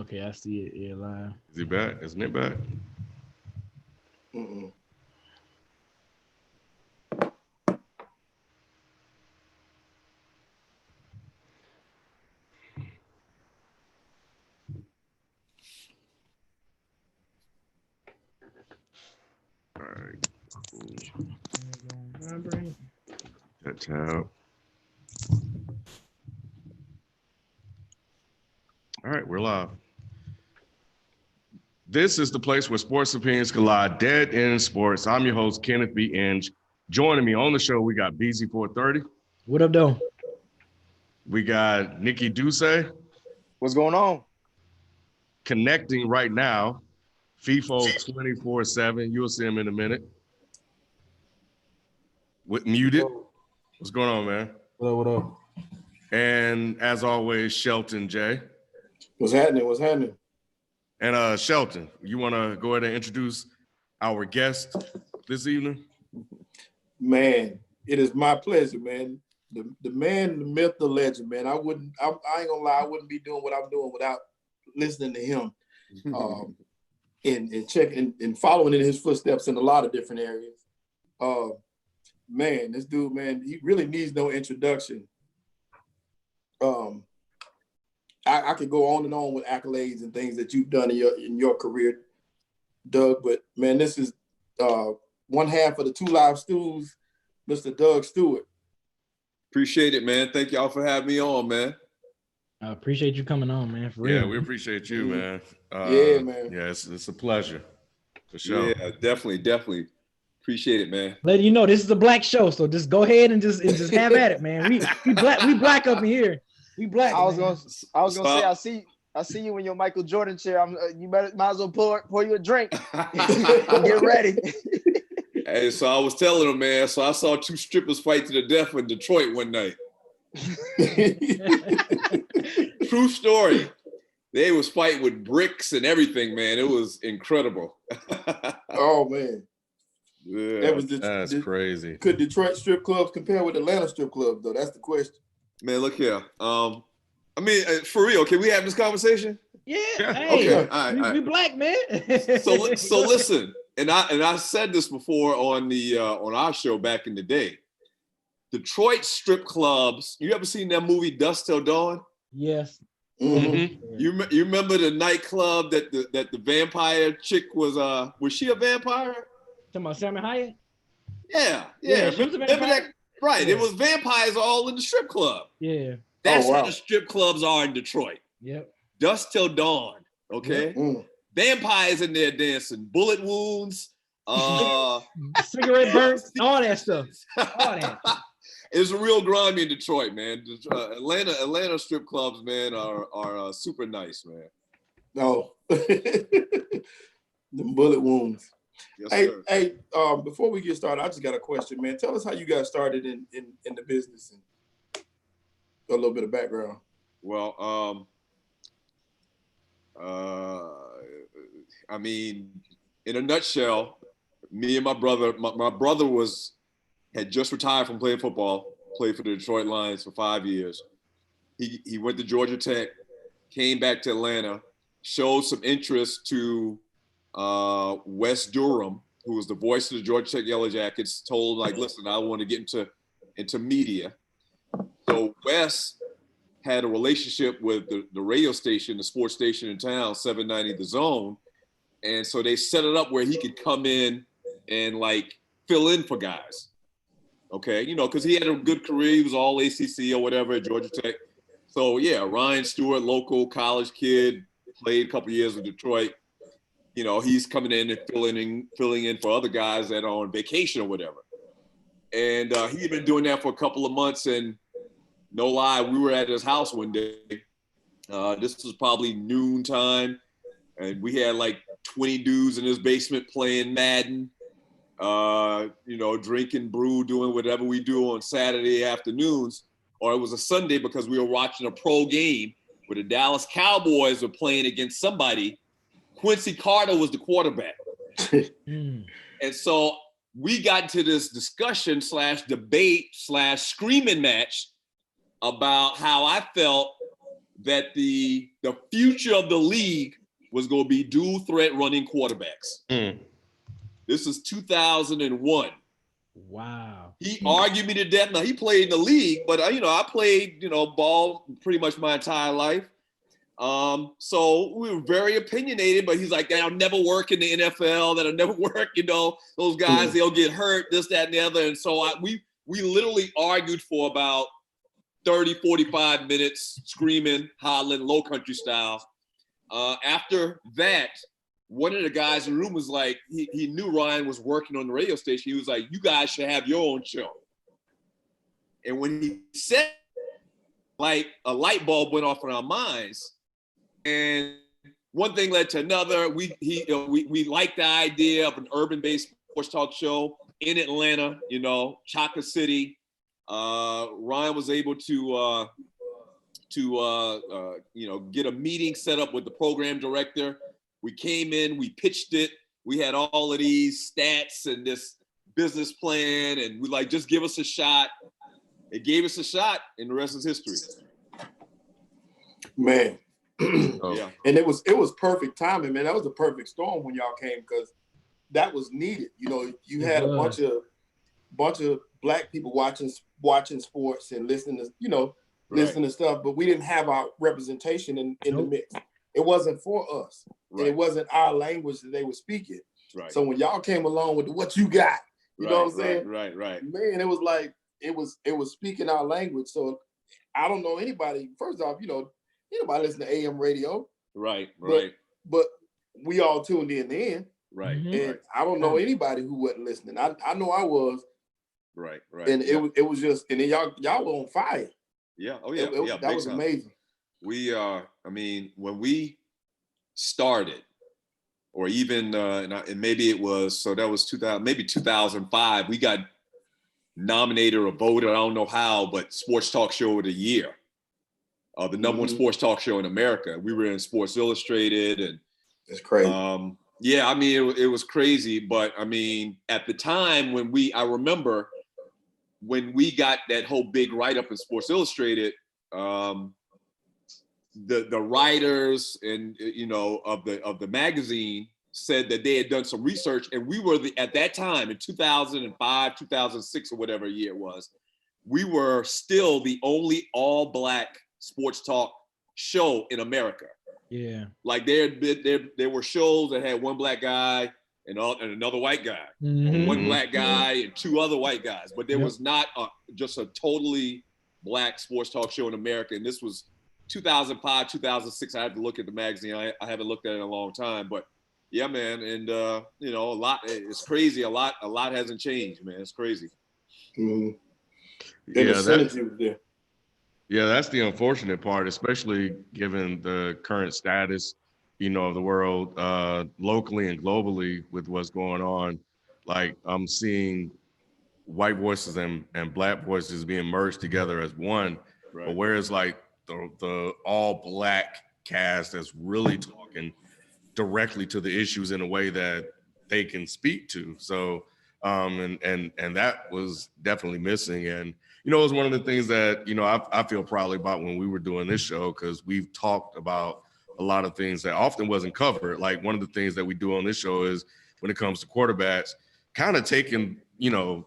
Okay, I see it. Yeah, live. Is he back? Isn't it back? Mm-mm. All right. Vibrate. That tab. All right, we're live. This is the place where sports opinions collide. Dead End Sports. I'm your host, Kenneth B. Inge. Joining me on the show, we got BZ430. What up, though? We got Nikki Duce What's going on? connecting right now. FIFO 24/7. You'll see him in a minute. Muted. What's going on, man? What up? And as always, Shelton J. What's happening? And Shelton, you want to go ahead and introduce our guest this evening? Man, it is my pleasure, man. The man, the myth, the legend, man. I ain't gonna lie, I wouldn't be doing what I'm doing without listening to him. And checking and following in his footsteps in a lot of different areas. Man, this dude, man, he really needs no introduction. I could go on and on with accolades and things that you've done in your career, Doug. But man, this is one half of the Two Live Stews, Mr. Doug Stewart. Appreciate it, man. Thank y'all for having me on, man. I appreciate you coming on, man. For real. Yeah, we appreciate you, man. Yeah, man. Yeah, it's a pleasure. For sure. Yeah, definitely. Appreciate it, man. Let you know this is a black show, so just go ahead and just have at it, man. We black up in here. We black. I was gonna Stop. say I see you in your Michael Jordan chair. You might as well pour you a drink. Get ready. Hey, so I was telling him, man. So I saw two strippers fight to the death in Detroit one night. True story. They was fighting with bricks and everything, man. It was incredible. Oh man. Yeah. That's crazy. Could Detroit strip clubs compare with Atlanta strip clubs, though? That's the question. Man, look here. I mean, for real, can we have this conversation? Yeah. Yeah. Hey, Okay. All right. we black, man. So listen, and I said this before on the on our show back in the day. Detroit strip clubs. You ever seen that movie Dusk Till Dawn? Yes. Mm-hmm. You remember the nightclub that the vampire chick was she a vampire? Talking about Salmon Hayek? Yeah. She was a Remember vampire? that? Right. Yeah. It was vampires all in the strip club. Yeah. That's Oh, wow. how the strip clubs are in Detroit. Yep. Dusk Till Dawn. Okay. Mm. Vampires in there dancing, bullet wounds. Cigarette burns, all that stuff. All that. It's real grimy in Detroit, man. Atlanta strip clubs, man, are super nice, man. No. The bullet wounds. Yes, Hey, sir. hey, before we get started, I just got a question, man. Tell us how you got started in the business and a little bit of background. Well, I mean, in a nutshell, me and my brother, my brother had just retired from playing football, played for the Detroit Lions for 5 years. He went to Georgia Tech, came back to Atlanta, showed some interest to Wes Durham, who was the voice of the Georgia Tech Yellow Jackets, told him, like, listen, I want to get into media. So Wes had a relationship with the radio station, the sports station in town, 790 The Zone. And so they set it up where he could come in and like fill in for guys. Okay, because he had a good career. He was all ACC or whatever at Georgia Tech. So yeah, Ryan Stewart, local college kid, played a couple years with Detroit. He's coming in and filling in for other guys that are on vacation or whatever. And he had been doing that for a couple of months. And no lie, we were at his house one day. This was probably noontime, and we had like 20 dudes in his basement playing Madden. Drinking brew, doing whatever we do on Saturday afternoons, or it was a Sunday because we were watching a pro game where the Dallas Cowboys were playing against somebody. Quincy Carter was the quarterback. And so we got into this discussion / debate / screaming match about how I felt that the future of the league was going to be dual threat running quarterbacks. This is 2001. Wow. He argued me to death. Now, he played in the league, but I played, ball pretty much my entire life. So we were very opinionated, but he's like, that'll never work in the NFL. That'll never work. Those guys, they'll get hurt, this, that, and the other. And so we literally argued for about 30, 45 minutes, screaming, hollering, low country style. After that, one of the guys in the room was like, he knew Ryan was working on the radio station. He was like, you guys should have your own show. And when he said, like, a light bulb went off in our minds. And one thing led to another. We liked the idea of an urban-based sports talk show in Atlanta, Chocolate City. Ryan was able to get a meeting set up with the program director. We came in, we pitched it. We had all of these stats and this business plan, and we like, just give us a shot. It gave us a shot, and the rest is history. Man. Yeah. And it was perfect timing, man. That was a perfect storm when y'all came, because that was needed. You had a bunch of black people watching sports and listening to, listening to stuff, but we didn't have our representation in the mix. It wasn't for us. Right. It wasn't our language that they were speaking. Right. So when y'all came along with what you got, you know what I'm saying? Right. Man, it was like it was speaking our language. So I don't know anybody. First off, anybody listen to AM radio. Right. But we all tuned in then. Right. And I don't know anybody who wasn't listening. I know I was. Right. And it was just, and then y'all were on fire. Yeah. Oh yeah. That was amazing. We when we started, or even and maybe it was, so that was 2005, we got nominated or voted, I don't know how, but Sports Talk Show of the Year. The number one sports talk show in America. We were in Sports Illustrated, and it's crazy. It was crazy, but at the time I remember when we got that whole big write-up in Sports Illustrated, the writers and of the magazine said that they had done some research, and we were at that time in 2005, 2006, or whatever year it was, we were still the only all-black sports talk show in America. Yeah, like there were shows that had one black guy and another white guy, or one black guy and two other white guys, but there was not just a totally black sports talk show in America. And this was 2005, 2006. I had to look at the magazine. I haven't looked at it in a long time, but yeah, man. And a lot. It's crazy. A lot hasn't changed, man. It's crazy. Mm-hmm. Yeah, that's the unfortunate part, especially given the current status, of the world, locally and globally, with what's going on. Like, I'm seeing white voices and black voices being merged together as one. Right. But whereas like the all black cast that's really talking directly to the issues in a way that they can speak to. So and that was definitely missing. And it was one of the things that I feel proudly about when we were doing this show, because we've talked about a lot of things that often wasn't covered. Like, one of the things that we do on this show is, when it comes to quarterbacks, kind of taking the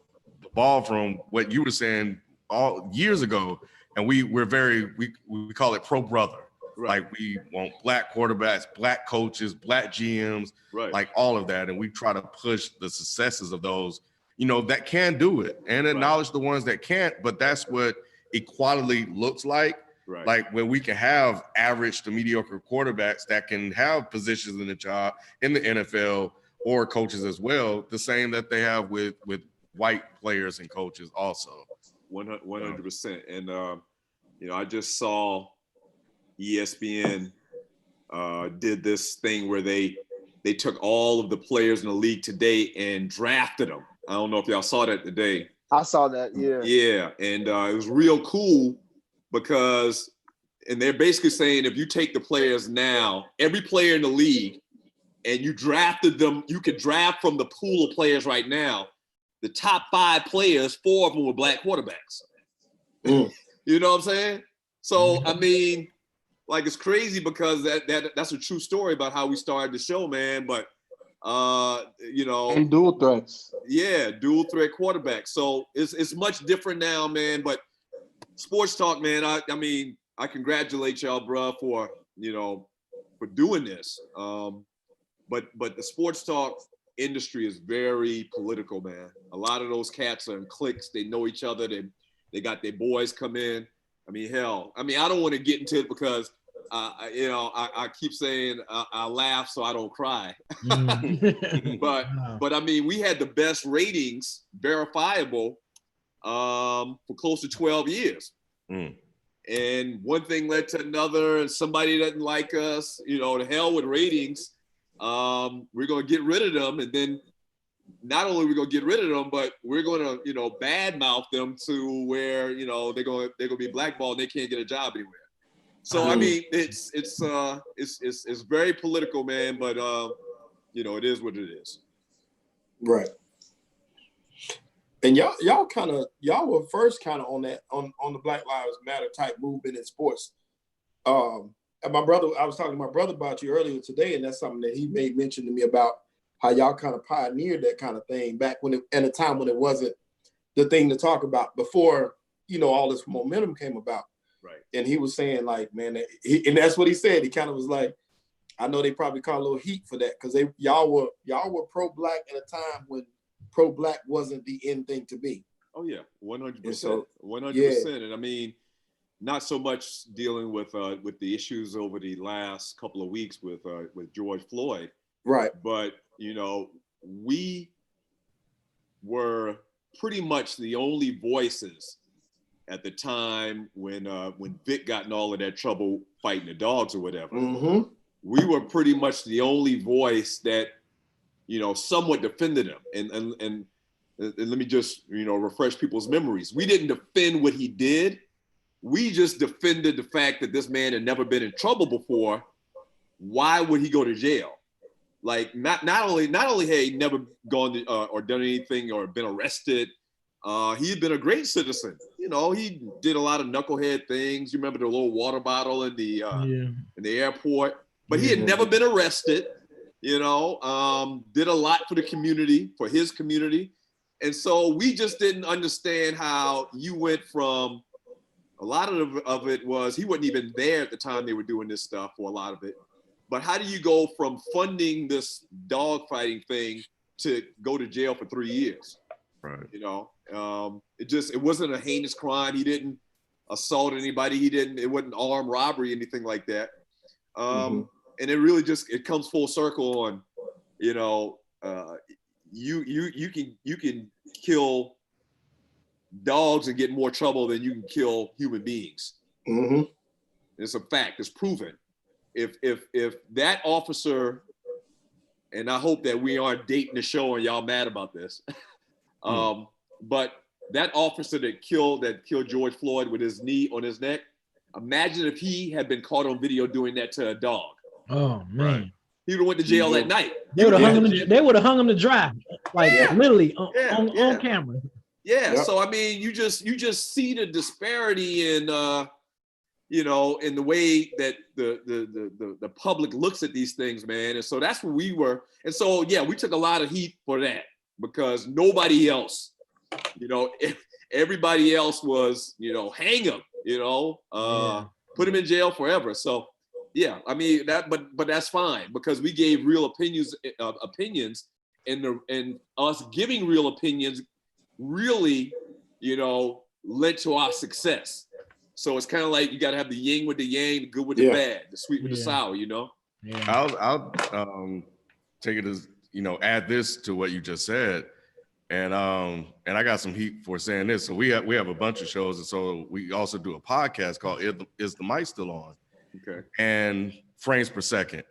ball from what you were saying all years ago, and we call it pro brother. Right. Like, we want black quarterbacks, black coaches, black GMs, right, like all of that. And we try to push the successes of those, that can do it, and acknowledge the ones that can't. But that's what equality looks like. Right. Like, when we can have average to mediocre quarterbacks that can have positions in the job in the NFL, or coaches as well, the same that they have with white players and coaches also. 100%. And, I just saw ESPN did this thing where they took all of the players in the league today and drafted them. I don't know if y'all saw that today. I saw that, yeah. Yeah, and it was real cool, because, and they're basically saying, if you take the players now, every player in the league, and you drafted them, you could draft from the pool of players right now, the top 5 players, 4 of them were black quarterbacks. You know what I'm saying? So, like it's crazy because that's a true story about how we started the show, man. But you know, And dual threats. yeah, dual threat quarterback. So it's much different now, man. But sports talk, man. I mean, I congratulate y'all, bro, for for doing this. But the sports talk industry is very political, man. A lot of those cats are in cliques. They know each other. They got their boys come in. I mean, hell. I mean, I don't want to get into it because I keep saying I laugh so I don't cry. But I mean, we had the best ratings, verifiable, for close to 12 years. And one thing led to another, and somebody doesn't like us, to hell with ratings. We're going to get rid of them. And then not only are we going to get rid of them, but we're going to, badmouth them to where, they're going to be blackballed and they can't get a job anywhere. So, I mean, it's very political, man, but, it is what it is. Right. And y'all were first kind of on that, on the Black Lives Matter type movement in sports. And I was talking to my brother about you earlier today, and that's something that he made mention to me about how y'all kind of pioneered that kind of thing back at a time when it wasn't the thing to talk about before, all this momentum came about. Right. And he was saying like, man, and that's what he said. He kind of was like, I know they probably caught a little heat for that because y'all were pro-Black at a time when pro-Black wasn't the end thing to be. Oh yeah, 100%. So, 100%. Yeah. And I mean, not so much dealing with the issues over the last couple of weeks with George Floyd. Right. But we were pretty much the only voices at the time when Vick got in all of that trouble fighting the dogs or whatever. Mm-hmm. We were pretty much the only voice that somewhat defended him. And let me just refresh people's memories. We didn't defend what he did. We just defended the fact that this man had never been in trouble before. Why would he go to jail? Like not only had he never gone to, or done anything or been arrested, he had been a great citizen. He did a lot of knucklehead things. You remember the little water bottle in the airport, but he had never been arrested. Did a lot for the community, for his community, and so we just didn't understand how you went from. A lot of it was he wasn't even there at the time they were doing this stuff, or a lot of it. But how do you go from funding this dogfighting thing to go to jail for 3 years? Right. It wasn't a heinous crime. He didn't assault anybody. It wasn't armed robbery, anything like that. And it really it comes full circle on, you can kill dogs and get more trouble than you can kill human beings. Mm-hmm. It's a fact. It's proven. If that officer, and I hope that we aren't dating the show and y'all mad about this, but that officer that killed George Floyd with his knee on his neck, imagine if he had been caught on video doing that to a dog. Oh man. Right. He would have went to jail that night. They would have hung him to dry, like literally on camera. Yeah. Yep. So I mean, you just see the disparity in in the way that the public looks at these things, man. And so that's where we were. And so we took a lot of heat for that because nobody else, everybody else was, hang him, put him in jail forever. So I mean but that's fine because we gave real opinions, and us giving real opinions really, led to our success. So it's kind of like you got to have the yin with the yang, the good with the bad, the sweet with the sour, Yeah. I'll take it as, add this to what you just said. And I got some heat for saying this. So we have a bunch of shows. And so we also do a podcast called Is the Mic Still On? Okay. And Frames Per Second.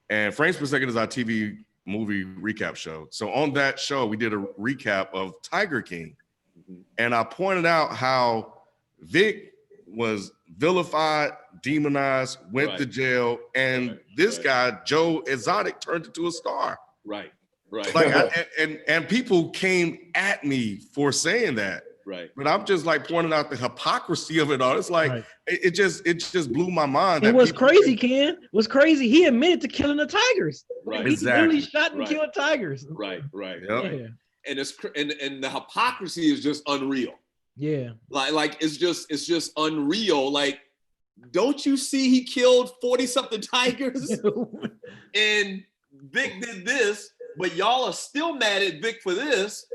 And Frames Per Second is our TV movie recap show. So on that show, we did a recap of Tiger King. Mm-hmm. And I pointed out how Vic was vilified, demonized, went to jail, and this guy, Joe Exotic, turned into a star. Right. Like, and people came at me for saying that. Right. But I'm just like pointing out the hypocrisy of it all. It's like Right. it just blew my mind. And that what's people crazy, Ken, was crazy. He admitted to killing the tigers. Right. He literally Exactly. shot and Right. killed tigers. Right. Right. Yep. Yeah. And it's and the hypocrisy is just unreal. Yeah. Like it's just unreal. Like, don't you see he killed 40-something tigers? And Vic did this, but y'all are still mad at Vic for this.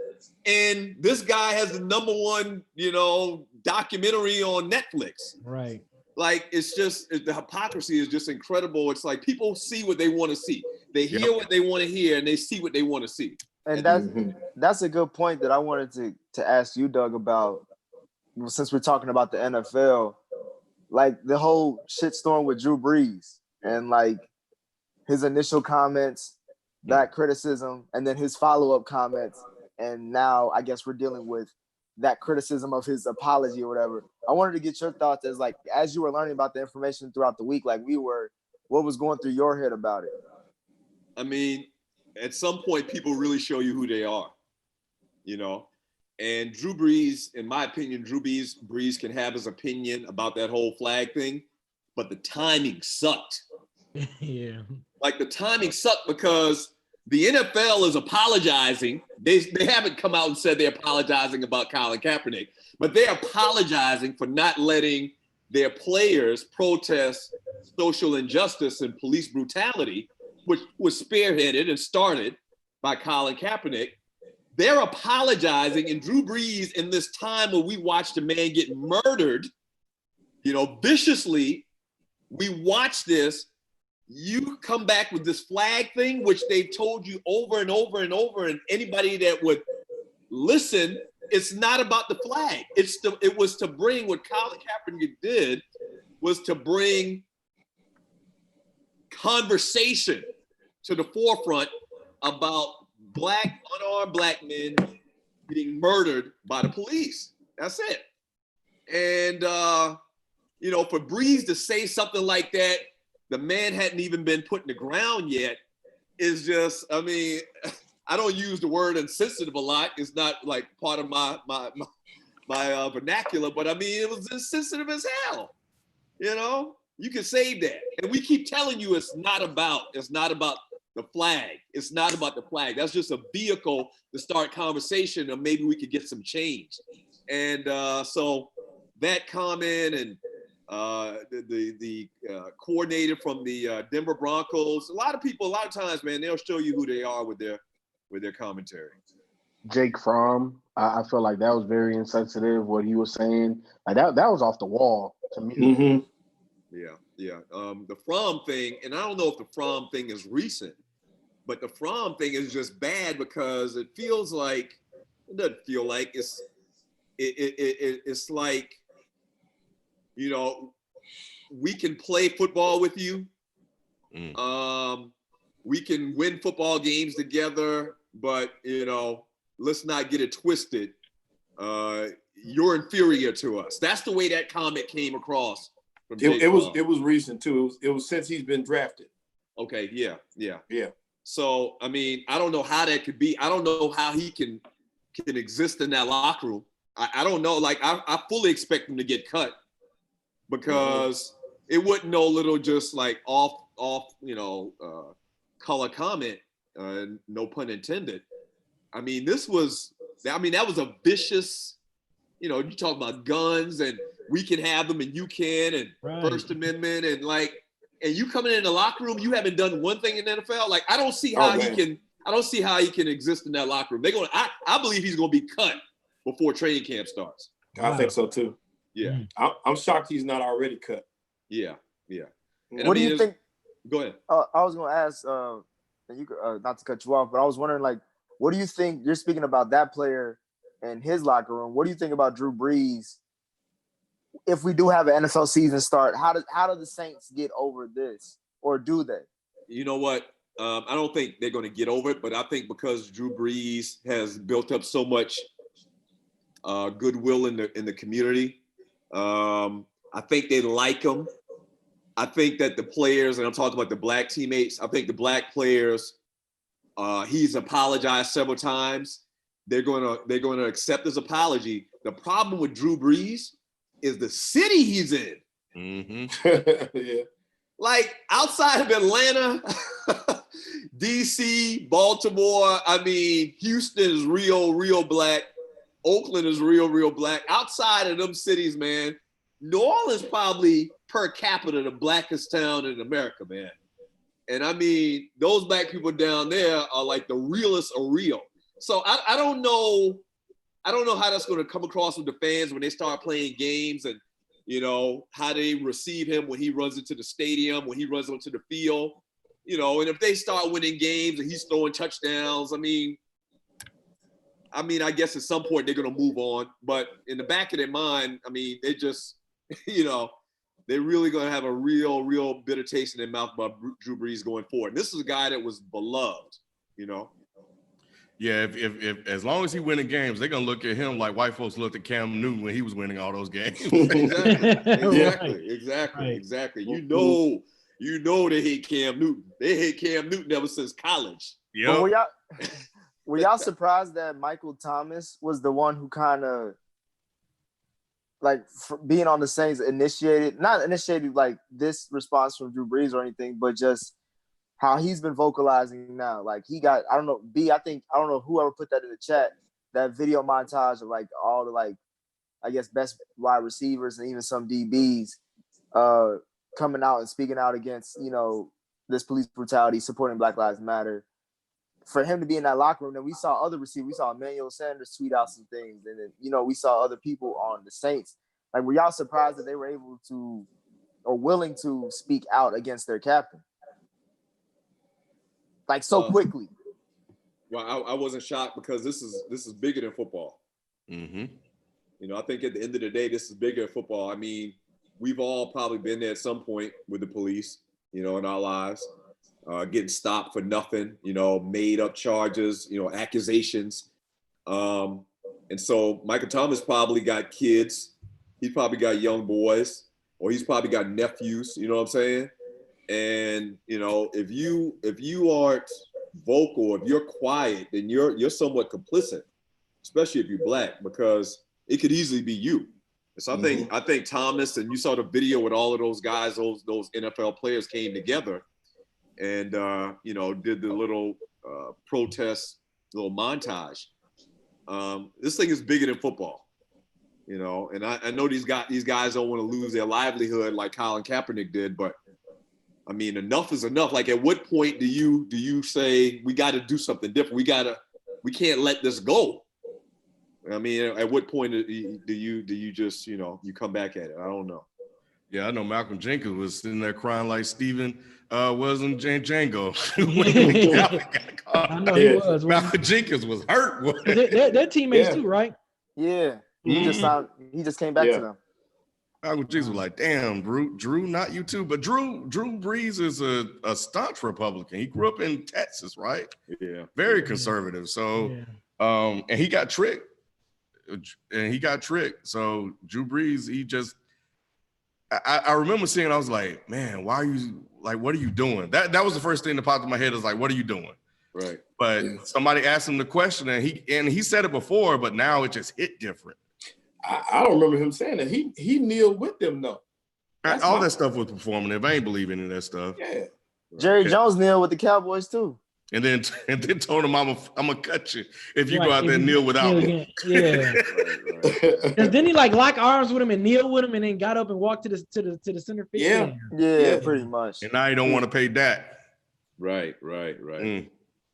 And this guy has the #1, documentary on Netflix. Right. Like, the hypocrisy is just incredible. It's like people see what they want to see. They hear what they want to hear, and they see what they want to see. And that's a good point that I wanted to ask you, Doug, about, since we're talking about the NFL, like the whole shitstorm with Drew Brees and like his initial comments, that criticism, and then his follow-up comments. And now I guess we're dealing with that criticism of his apology or whatever. I wanted to get your thoughts as you were learning about the information throughout the week, like we were, what was going through your head about it? I mean, at some point, people really show you who they are, And Drew Brees, in my opinion, Brees can have his opinion about that whole flag thing, but the timing sucked. Yeah. Like, the timing sucked because the NFL is apologizing. They haven't come out and said they're apologizing about Colin Kaepernick, but they're apologizing for not letting their players protest social injustice and police brutality, which was spearheaded and started by Colin Kaepernick. They're apologizing, and Drew Brees, in this time where we watched a man get murdered, viciously, we watched this. You come back with this flag thing, which they've told you over and over and over, and anybody that would listen, it's not about the flag. It was to bring, what Colin Kaepernick did was to bring conversation to the forefront about unarmed black men getting murdered by the police. That's it. And, for Brees to say something like that, the man hadn't even been put in the ground yet, is just, I mean, I don't use the word insensitive a lot. It's not like part of my vernacular, but I mean, it was insensitive as hell. You can save that. And we keep telling you it's not about the flag. It's not about the flag. That's just a vehicle to start conversation, or maybe we could get some change. And so that comment, and the coordinator from the Denver Broncos, a lot of times, man, they'll show you who they are with their commentary. Jake Fromm, I feel like that was very insensitive, what he was saying. Like that was off the wall to me. Mm-hmm. Yeah. The Fromm thing, and I don't know if the Fromm thing is recent, but the Fromm thing is just bad because it doesn't feel like it's like, we can play football with you. We can win football games together, but let's not get it twisted. You're inferior to us. That's the way that comment came across. It was recent too. It was since he's been drafted. Okay. Yeah. Yeah. So, I mean, I don't know how that could be. I don't know how he can exist in that locker room. I don't know. Like, I fully expect him to get cut, because it wasn't no little just like off color comment, no pun intended. I mean, that was a vicious, you talk about guns and we can have them and you can, and First Amendment, and you coming in the locker room, you haven't done one thing in the NFL. Like, I don't see how he can exist in that locker room. I believe he's going to be cut before training camp starts. I think so too. Yeah. I'm shocked he's not already cut. Yeah. And What do you think? Go ahead. I was going to ask, and you not to cut you off, but I was wondering, like, what do you think? You're speaking about that player and his locker room. What do you think about Drew Brees? If we do have an NFL season start, how do the Saints get over this, or do they? You know what? I don't think they're going to get over it, but I think because Drew Brees has built up so much goodwill in the community, I think they like him. I think that the players, and I'm talking about the black teammates, I think the black players, he's apologized several times. they're gonna accept his apology. The problem with Drew Brees is the city he's in. Mm-hmm. Yeah. Like outside of Atlanta, DC, Baltimore, I mean, Houston is real black. Oakland is real black. Outside of them cities, man, New Orleans probably per capita the blackest town in America, man. And I mean, those black people down there are like the realest of real. So I don't know how that's going to come across with the fans when they start playing games and, you know, how they receive him when he runs into the stadium, when he runs onto the field, you know, and if they start winning games and he's throwing touchdowns, I mean, I guess at some point they're going to move on. But in the back of their mind, I mean, they just, you know, they're really going to have a real bitter taste in their mouth about Drew Brees going forward. And this is a guy that was beloved, you know. Yeah, if as long as he winning games, they're gonna look at him like white folks looked at Cam Newton when he was winning all those games. Exactly. You know they hate Cam Newton. They hate Cam Newton ever since college. Yeah. Were y'all surprised that Michael Thomas was the one who kind of, like, being on the Saints not initiated like this response from Drew Brees or anything, but just how he's been vocalizing now. Like he got, I don't know whoever put that in the chat, that video montage of like all the, like, I guess best wide receivers and even some DBs coming out and speaking out against, you know, this police brutality, supporting Black Lives Matter. For him to be in that locker room, then we saw other receivers. We saw Emmanuel Sanders tweet out some things, and then, you know, we saw other people on the Saints. Like, were y'all surprised that they were able to or willing to speak out against their captain? Like so quickly. Well, I wasn't shocked because this is bigger than football. Mm-hmm. You know, I think at the end of the day, this is bigger than football. I mean, we've all probably been there at some point with the police, you know, in our lives, getting stopped for nothing, you know, made up charges, you know, accusations. And so Michael Thomas probably got kids. He's probably got young boys, or he's probably got nephews, you know what I'm saying? And, you know, if you aren't vocal, if you're quiet, then you're somewhat complicit, especially if you're black, because it could easily be you. So I think Thomas, and you saw the video with all of those guys, those NFL players came together and, you know, did the little protest, little montage. This thing is bigger than football, you know, and I know these guys don't want to lose their livelihood like Colin Kaepernick did, but I mean, enough is enough. Like, at what point do you say we got to do something different? We can't let this go. I mean, at what point do you just, you know, you come back at it? I don't know. Yeah, I know Malcolm Jenkins was sitting there crying like Steven wasn't Django. I know he was. Malcolm Jenkins was hurt. They're teammates too, right? Yeah. He just came back to them. Malcolm Jenkins was like, damn, Drew, not you too. But Drew Brees is a staunch Republican. He grew up in Texas, right? Yeah. Very conservative. So, and he got tricked. So Drew Brees, he just, I remember seeing it, I was like, man, why are you, like, what are you doing? That was the first thing that popped in my head, is like, what are you doing? Right. But somebody asked him the question, and he said it before, but now it just hit different. I don't remember him saying that. He kneeled with them though. All that stuff was performative. I ain't believe any of that stuff. Yeah. Jerry Jones kneeled with the Cowboys too. And then told him, I'm gonna cut you if you go out there and kneel without me. Yeah. And then he like lock arms with him and kneel with him, and then got up and walked to the center field. Yeah, pretty much. And now you don't want to pay Dak. Right.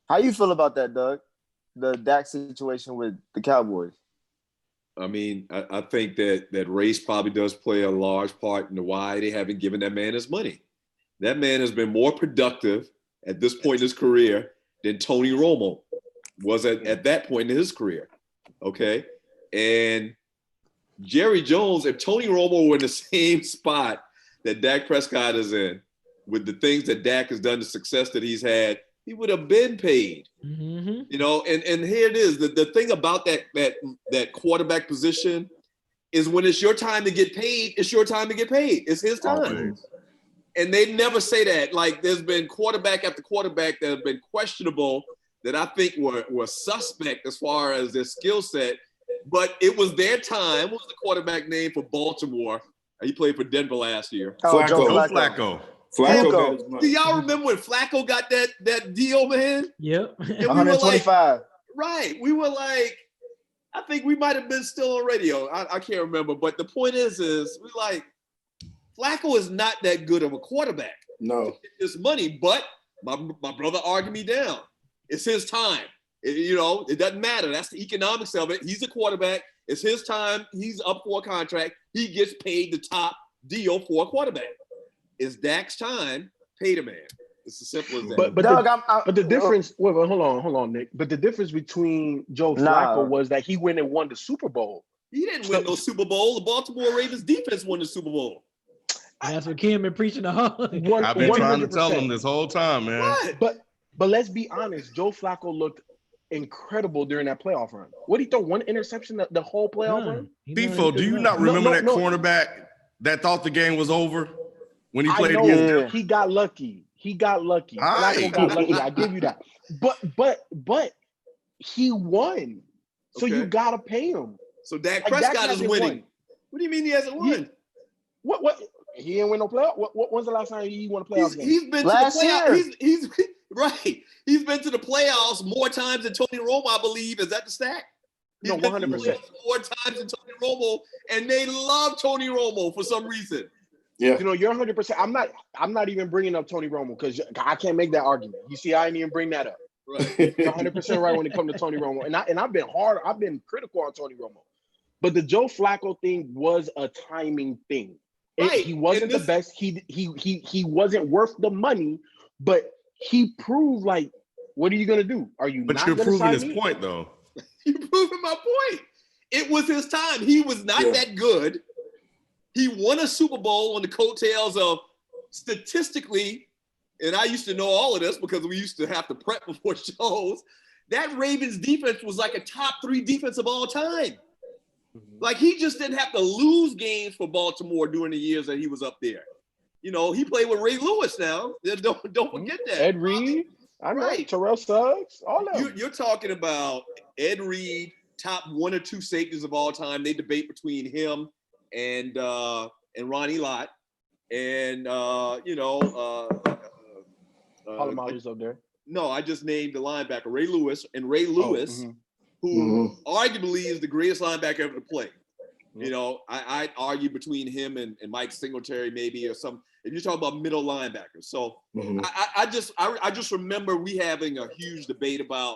How you feel about that, Doug? The Dak situation with the Cowboys. I mean, I think that race probably does play a large part in why they haven't given that man his money. That man has been more productive at this point in his career than Tony Romo was at that point in his career. Okay. And Jerry Jones, if Tony Romo were in the same spot that Dak Prescott is in, with the things that Dak has done, the success that he's had, he would have been paid. Mm-hmm. You know, and here it is. The thing about that quarterback position is when it's your time to get paid, it's your time to get paid. It's his time. Always. And they never say that. Like, there's been quarterback after quarterback that have been questionable that I think were suspect as far as their skill set, but it was their time. What was the quarterback name for Baltimore? He played for Denver last year. Oh, Joe Flacco. Flacco got his money. Do y'all remember when Flacco got that deal, man? Yep. And we 125. we were like, I think we might have been still on radio. I can't remember. But the point is we like, Flacco is not that good of a quarterback. No. It's money, but my brother argued me down. It's his time. It doesn't matter. That's the economics of it. He's a quarterback. It's his time. He's up for a contract. He gets paid the top deal for a quarterback. It's Dak's time. Pay the man. It's as simple as that. But Doug, but the difference. Wait, hold on, Nick. But the difference between Joe Flacco was that he went and won the Super Bowl. He didn't win no Super Bowl. The Baltimore Ravens defense won the Super Bowl. That's what Kim been preaching the whole. I've been trying to tell them this whole time, man. What? But let's be honest. Joe Flacco looked incredible during that playoff run. What did he throw? One interception the whole playoff run? Bifo, do you not remember that cornerback that thought the game was over when he played against them? He got lucky. Flacco got lucky. I give you that. But he won. So you gotta pay him. So Dak Prescott is winning. Won. What do you mean he hasn't won? What? He didn't win no playoff. When's the last time he won a playoff game? He's been last to the playoffs. year. He's right. He's been to the playoffs more times than Tony Romo, I believe. Is that the stat? No, 100%. More times than Tony Romo, and they love Tony Romo for some reason. Yeah. You're 100%. I'm not even bringing up Tony Romo because I can't make that argument. You see, I didn't even bring that up. Right. You're 100% right when it comes to Tony Romo. And I've been critical on Tony Romo. But the Joe Flacco thing was a timing thing. Right. He wasn't the best. He wasn't worth the money, but he proved like, what are you gonna do? Are you? But not you're gonna proving sign his me? point, though. You're proving my point. It was his time. He was not that good. He won a Super Bowl on the coattails of statistically, and I used to know all of this because we used to have to prep before shows. That Ravens defense was like a top 3 defense of all time. Like he just didn't have to lose games for Baltimore during the years that he was up there. He played with Ray Lewis now. Don't forget that. Ed Reed, I know. Right. Terrell Suggs, all that. You're talking about Ed Reed, top 1 or 2 safeties of all time. They debate between him and Ronnie Lott, and Polamalu's up there. No, I just named the linebacker Ray Lewis, and Ray Lewis, who arguably is the greatest linebacker ever to play. I'd argue between him and Mike Singletary maybe, or some. If you're talking about middle linebackers, so I just remember we having a huge debate about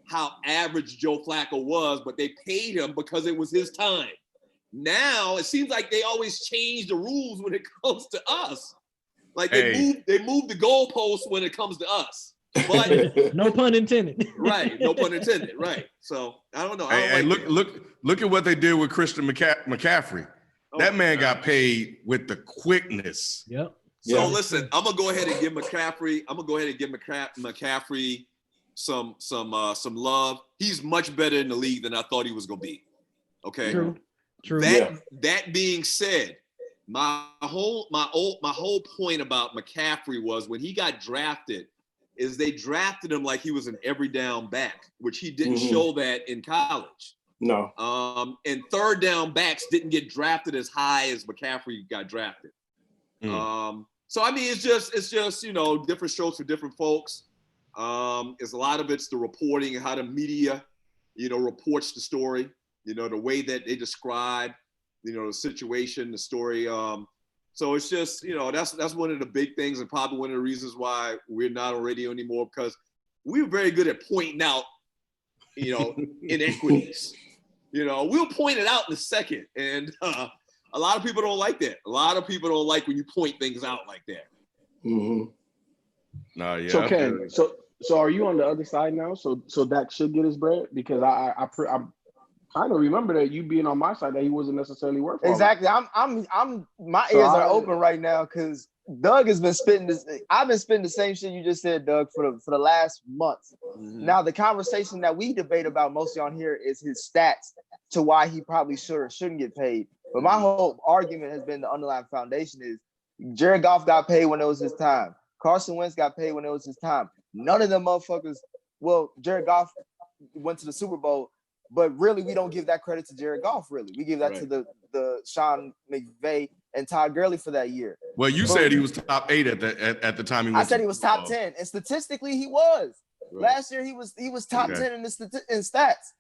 how average Joe Flacco was, but they paid him because it was his time. Now it seems like they always change the rules when it comes to us. Like they move the goalposts when it comes to us. But no pun intended. Right, no pun intended. Right. So I don't know. Look at what they did with Christian McCaffrey. That man got paid with the quickness. Yep. So listen, I'm gonna go ahead and give McCaffrey. Some love. He's much better in the league than I thought he was gonna be. Okay. True. That being said, my whole point about McCaffrey was when he got drafted, is they drafted him like he was an every down back, which he didn't show that in college. No. And third down backs didn't get drafted as high as McCaffrey got drafted. So I mean, it's just different strokes for different folks. It's a lot of it's the reporting and how the media, reports the story. The way that they describe, the situation, the story. So it's just, that's one of the big things, and probably one of the reasons why we're not on radio anymore, because we're very good at pointing out, inequities. We'll point it out in a second, and a lot of people don't like that. A lot of people don't like when you point things out like that. No, yeah. So Ken, so are you on the other side now? So Dak should get his bread, because I kind of remember that you being on my side that he wasn't necessarily worth it. Exactly. I'm my ears are open right now because Doug has been spitting this. I've been spitting the same shit you just said, Doug, for the last month. Now the conversation that we debate about mostly on here is his stats to why he probably should or shouldn't get paid. But my whole argument has been the underlying foundation is Jared Goff got paid when it was his time. Carson Wentz got paid when it was his time. None of them motherfuckers well, Jared Goff went to the Super Bowl, but really we don't give that credit to Jared Goff. Really, we give that to the Sean McVay and Todd Gurley for that year. Well, you said he was top 8 at the time he went. I said he was top 10, and statistically he was. Right. Last year he was top 10 in stats.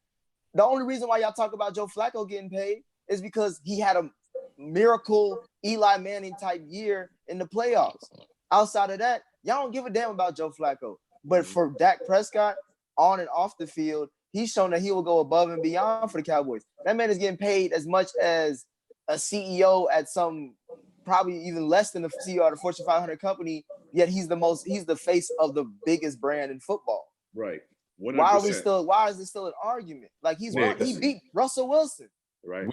The only reason why y'all talk about Joe Flacco getting paid is because he had a miracle Eli Manning type year in the playoffs. Outside of that, y'all don't give a damn about Joe Flacco. But for Dak Prescott, on and off the field, he's shown that he will go above and beyond for the Cowboys. That man is getting paid as much as a CEO at some, probably even less than the CEO at a Fortune 500 company, yet he's the face of the biggest brand in football. Right. 100%. Why is it still an argument? Like he beat Russell Wilson. Right.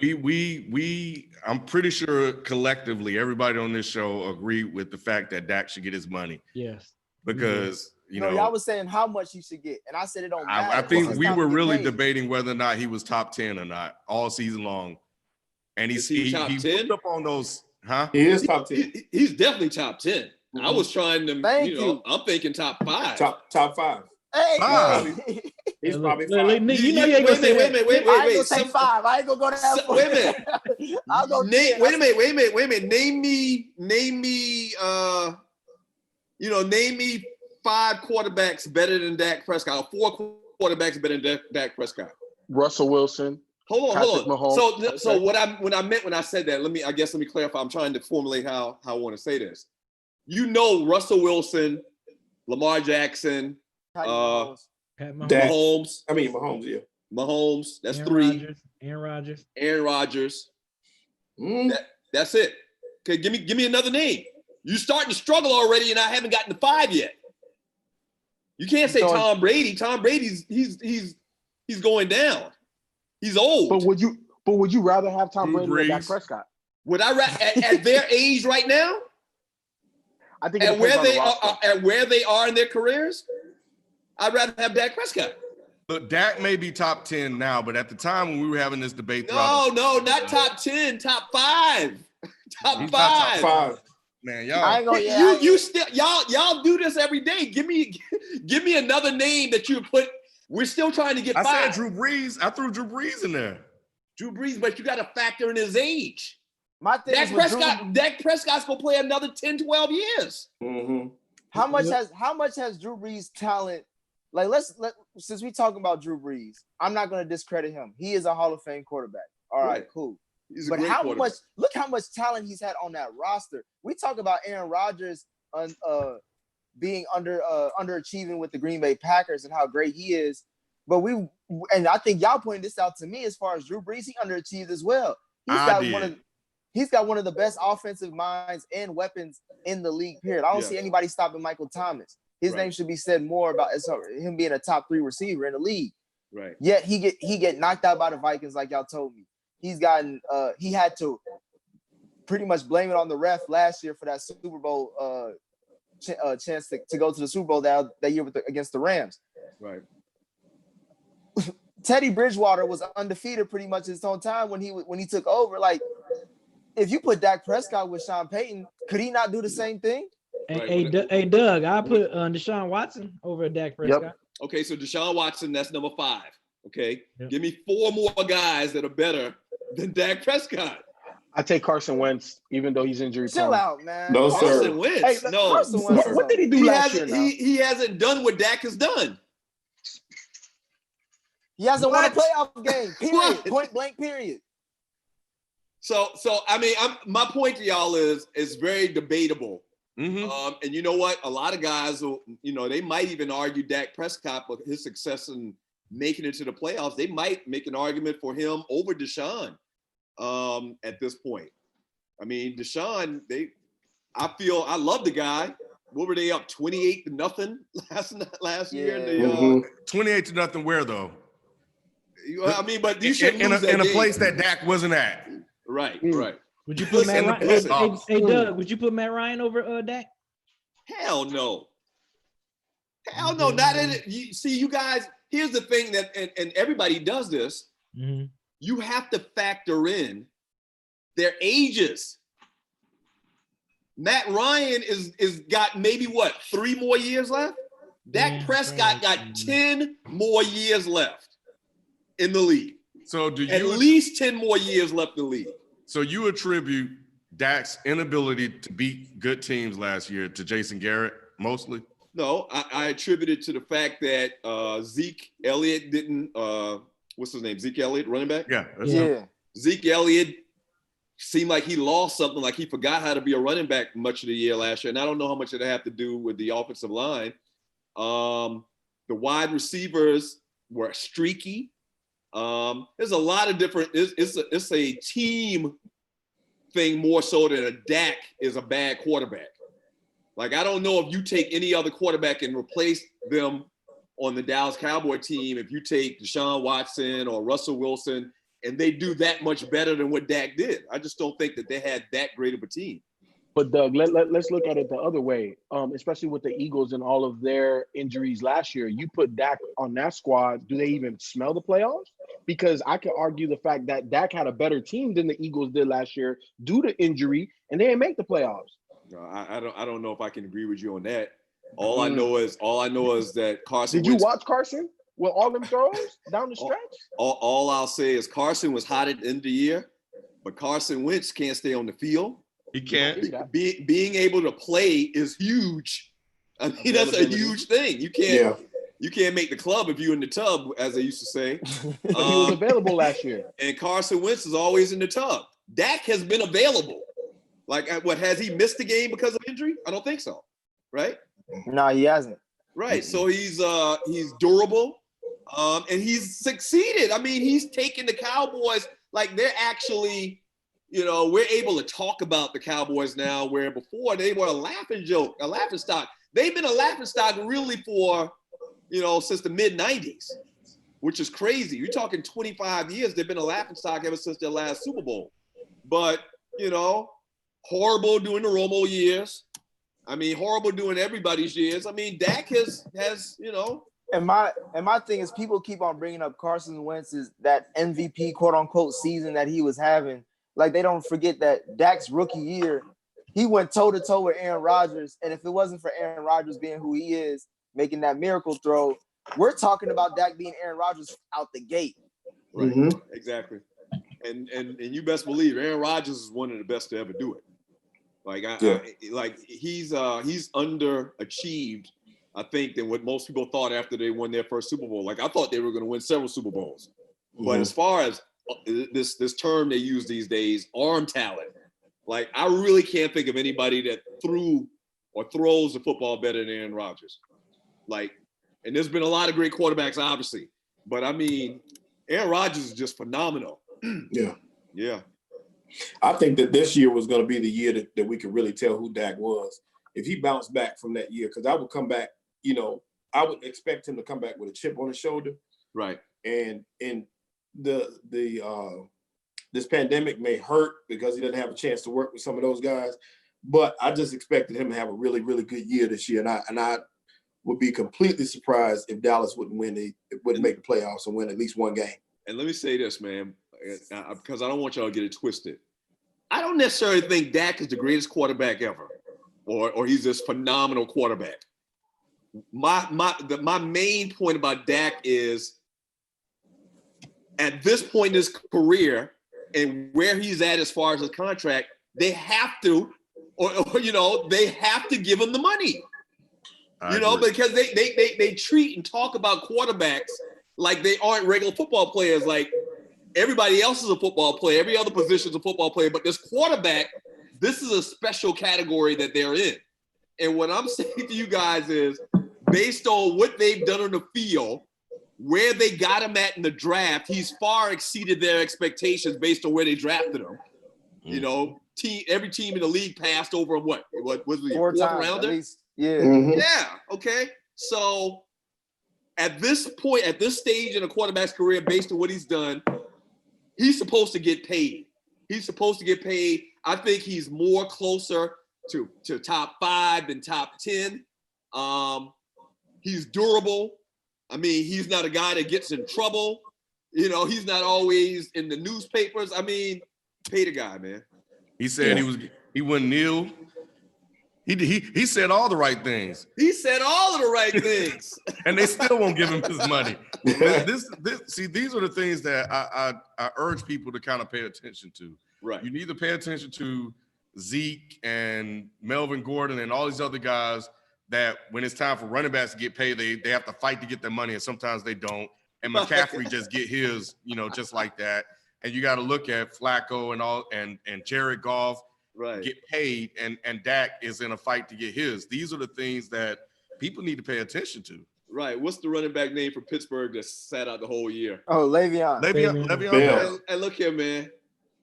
I'm pretty sure collectively everybody on this show agree with the fact that Dak should get his money. Yes. Because y'all was saying how much he should get, and I said it don't matter. I think we were really debating whether or not he was top 10 or not all season long. And he put up on those, huh? He is top 10. He's definitely top 10. Mm-hmm. I was trying to, I'm thinking top 5. Top 5. Hey, he's probably 5. Wait a minute. I ain't gonna say 5. I ain't gonna go to that. Wait a minute. I'll go. Wait a minute. Name me. Name me 5 quarterbacks better than Dak Prescott. Or 4 quarterbacks better than Dak Prescott. Russell Wilson. Hold on. Mahomes. So what I meant when I said that, let me clarify. I'm trying to formulate how I want to say this. Russell Wilson, Lamar Jackson, Mahomes. Mahomes, yeah. Mahomes, that's Aaron 3. Aaron Rodgers. That's it. Okay, give me another name. You're starting to struggle already, and I haven't gotten to 5 yet. You can't say Tom Brady. Tom Brady's he's going down. He's old. But would you rather have Tom Brady or Dak Prescott? Would I at their age right now? I think at where they are in their careers, I'd rather have Dak Prescott. Look, Dak may be top 10 now, but at the time when we were having this debate, not top 10, top 5. Top 5. Top 5. Man, y'all. You still y'all do this every day. Give me another name that you put. We're still trying to get 5. I said Drew Brees. I threw Drew Brees in there. Drew Brees, but you got to factor in his age. My thing Dak Prescott's gonna play another 10, 12 years. Mm-hmm. How much has Drew Brees' talent? Like since we talking about Drew Brees, I'm not gonna discredit him. He is a Hall of Fame quarterback. All right, cool. But look how much talent he's had on that roster. We talk about Aaron Rodgers being underachieving with the Green Bay Packers and how great he is. But I think y'all pointed this out to me as far as Drew Brees, he underachieved as well. He's got one of the best offensive minds and weapons in the league, period. I don't see anybody stopping Michael Thomas. His name should be said more about him being a top 3 receiver in the league. Right. Yet he get knocked out by the Vikings, like y'all told me. He had to pretty much blame it on the ref last year for that Super Bowl chance to go to the Super Bowl that year against the Rams. Right. Teddy Bridgewater was undefeated pretty much his whole time when he took over. Like, if you put Dak Prescott with Sean Payton, could he not do the same thing? Hey, Doug, I put Deshaun Watson over Dak Prescott. Yep. Okay, so Deshaun Watson, that's number 5. Okay, Yep. Give me 4 more guys that are better than Dak Prescott. I take Carson Wentz, even though he's injury prone. Chill out, man. No, sir. Carson Wentz. No. Carson Wentz. What did he do last year? He hasn't done what Dak has done. He hasn't won a playoff game. Period. Point blank. Period. So I mean, my point to y'all is it's very debatable. Mm-hmm. And you know what? A lot of guys will, they might even argue Dak Prescott for his success in making it to the playoffs. They might make an argument for him over Deshaun at this point. I mean, Deshaun, I love the guy. What were they up 28-0 last year? 28-0 where though? I mean, but you should in a place that Dak wasn't at. Right. Would you put Matt Ryan? Hey, Doug, would you put Matt Ryan over Dak? Hell no. Not in it. You guys. Here's the thing that, and everybody does this. Mm-hmm. You have to factor in their ages. Matt Ryan is got maybe 3 more years left. Dak Prescott got 10 more years left in the league. So do you at least 10 more years left in the league? So you attribute Dak's inability to beat good teams last year to Jason Garrett mostly? No, I attribute it to the fact that Zeke Elliott didn't. What's his name? Zeke Elliott, running back. Yeah. Zeke Elliott seemed like he lost something, like he forgot how to be a running back much of the year last year. And I don't know how much it have to do with the offensive line. The wide receivers were streaky. There's a lot of different. It's a team thing more so than a Dak is a bad quarterback. Like, I don't know if you take any other quarterback and replace them on the Dallas Cowboy team, if you take Deshaun Watson or Russell Wilson, and they do that much better than what Dak did. I just don't think that they had that great of a team. But Doug, let's look at it the other way, especially with the Eagles and all of their injuries last year. You put Dak on that squad, do they even smell the playoffs? Because I could argue the fact that Dak had a better team than the Eagles did last year due to injury, and they didn't make the playoffs. No, I don't know if I can agree with you on that. All I know is that Carson. Did you watch Carson with all them throws down the stretch? All I'll say is Carson was hot at the end of the year, but Carson Wentz can't stay on the field. He can't. Being able to play is huge. I mean, that's a huge thing. You can't make the club if you're in the tub, as they used to say. But he was available last year. And Carson Wentz is always in the tub. Dak has been available. Like, what, has he missed the game because of injury? I don't think so. Right? No, he hasn't. Right. So he's durable. And he's succeeded. I mean, he's taken the Cowboys, like, they're actually, we're able to talk about the Cowboys now, where before they were a laughing stock. They've been a laughing stock really for, since the mid-90s, which is crazy. You're talking 25 years. They've been a laughing stock ever since their last Super Bowl. But, horrible during the Romo years. I mean, horrible during everybody's years. I mean, Dak has. And my thing is, people keep on bringing up Carson Wentz's that MVP quote unquote season that he was having. Like, they don't forget that Dak's rookie year, he went toe to toe with Aaron Rodgers. And if it wasn't for Aaron Rodgers being who he is, making that miracle throw, we're talking about Dak being Aaron Rodgers out the gate. Right. Exactly. And you best believe Aaron Rodgers is one of the best to ever do it. He's underachieved, I think, than what most people thought after they won their first Super Bowl. Like, I thought they were going to win several Super Bowls. But as far as this term they use these days, arm talent, like, I really can't think of anybody that threw or throws the football better than Aaron Rodgers. Like, and there's been a lot of great quarterbacks, obviously. But, I mean, Aaron Rodgers is just phenomenal. Yeah. I think that this year was going to be the year that we could really tell who Dak was. If he bounced back from that year, because I would come back, I would expect him to come back with a chip on his shoulder. Right. And this pandemic may hurt because he doesn't have a chance to work with some of those guys. But I just expected him to have a really, really good year this year. And I would be completely surprised if Dallas wouldn't make the playoffs and win at least one game. And let me say this, man, because I don't want y'all to get it twisted. I don't necessarily think Dak is the greatest quarterback ever, or he's this phenomenal quarterback. My main point about Dak is, at this point in his career and where he's at as far as his contract, they have to, they have to give him the money. Because they treat and talk about quarterbacks like they aren't regular football players. Like, everybody else is a football player. Every other position is a football player. But this quarterback, this is a special category that they're in. And what I'm saying to you guys is, based on what they've done on the field, where they got him at in the draft, he's far exceeded their expectations based on where they drafted him. Every team in the league passed over him. What was he? Fourth rounder? At least. Yeah. Yeah. Okay. So at this point, at this stage in a quarterback's career, based on what he's done, he's supposed to get paid. I think he's more closer to top 5 than top 10. He's durable. I mean, he's not a guy that gets in trouble. He's not always in the newspapers. I mean, pay the guy, man. He said he wouldn't kneel. He said all the right things. He said all of the right things. And they still won't give him his money. These are the things that I urge people to kind of pay attention to. Right. You need to pay attention to Zeke and Melvin Gordon and all these other guys that when it's time for running backs to get paid, they have to fight to get their money, and sometimes they don't. And McCaffrey just get his, just like that. And you got to look at Flacco and Jared Goff get paid, and Dak is in a fight to get his. These are the things that people need to pay attention to. Right. What's the running back name for Pittsburgh that sat out the whole year? Oh, Le'Veon Bell. And look here, man.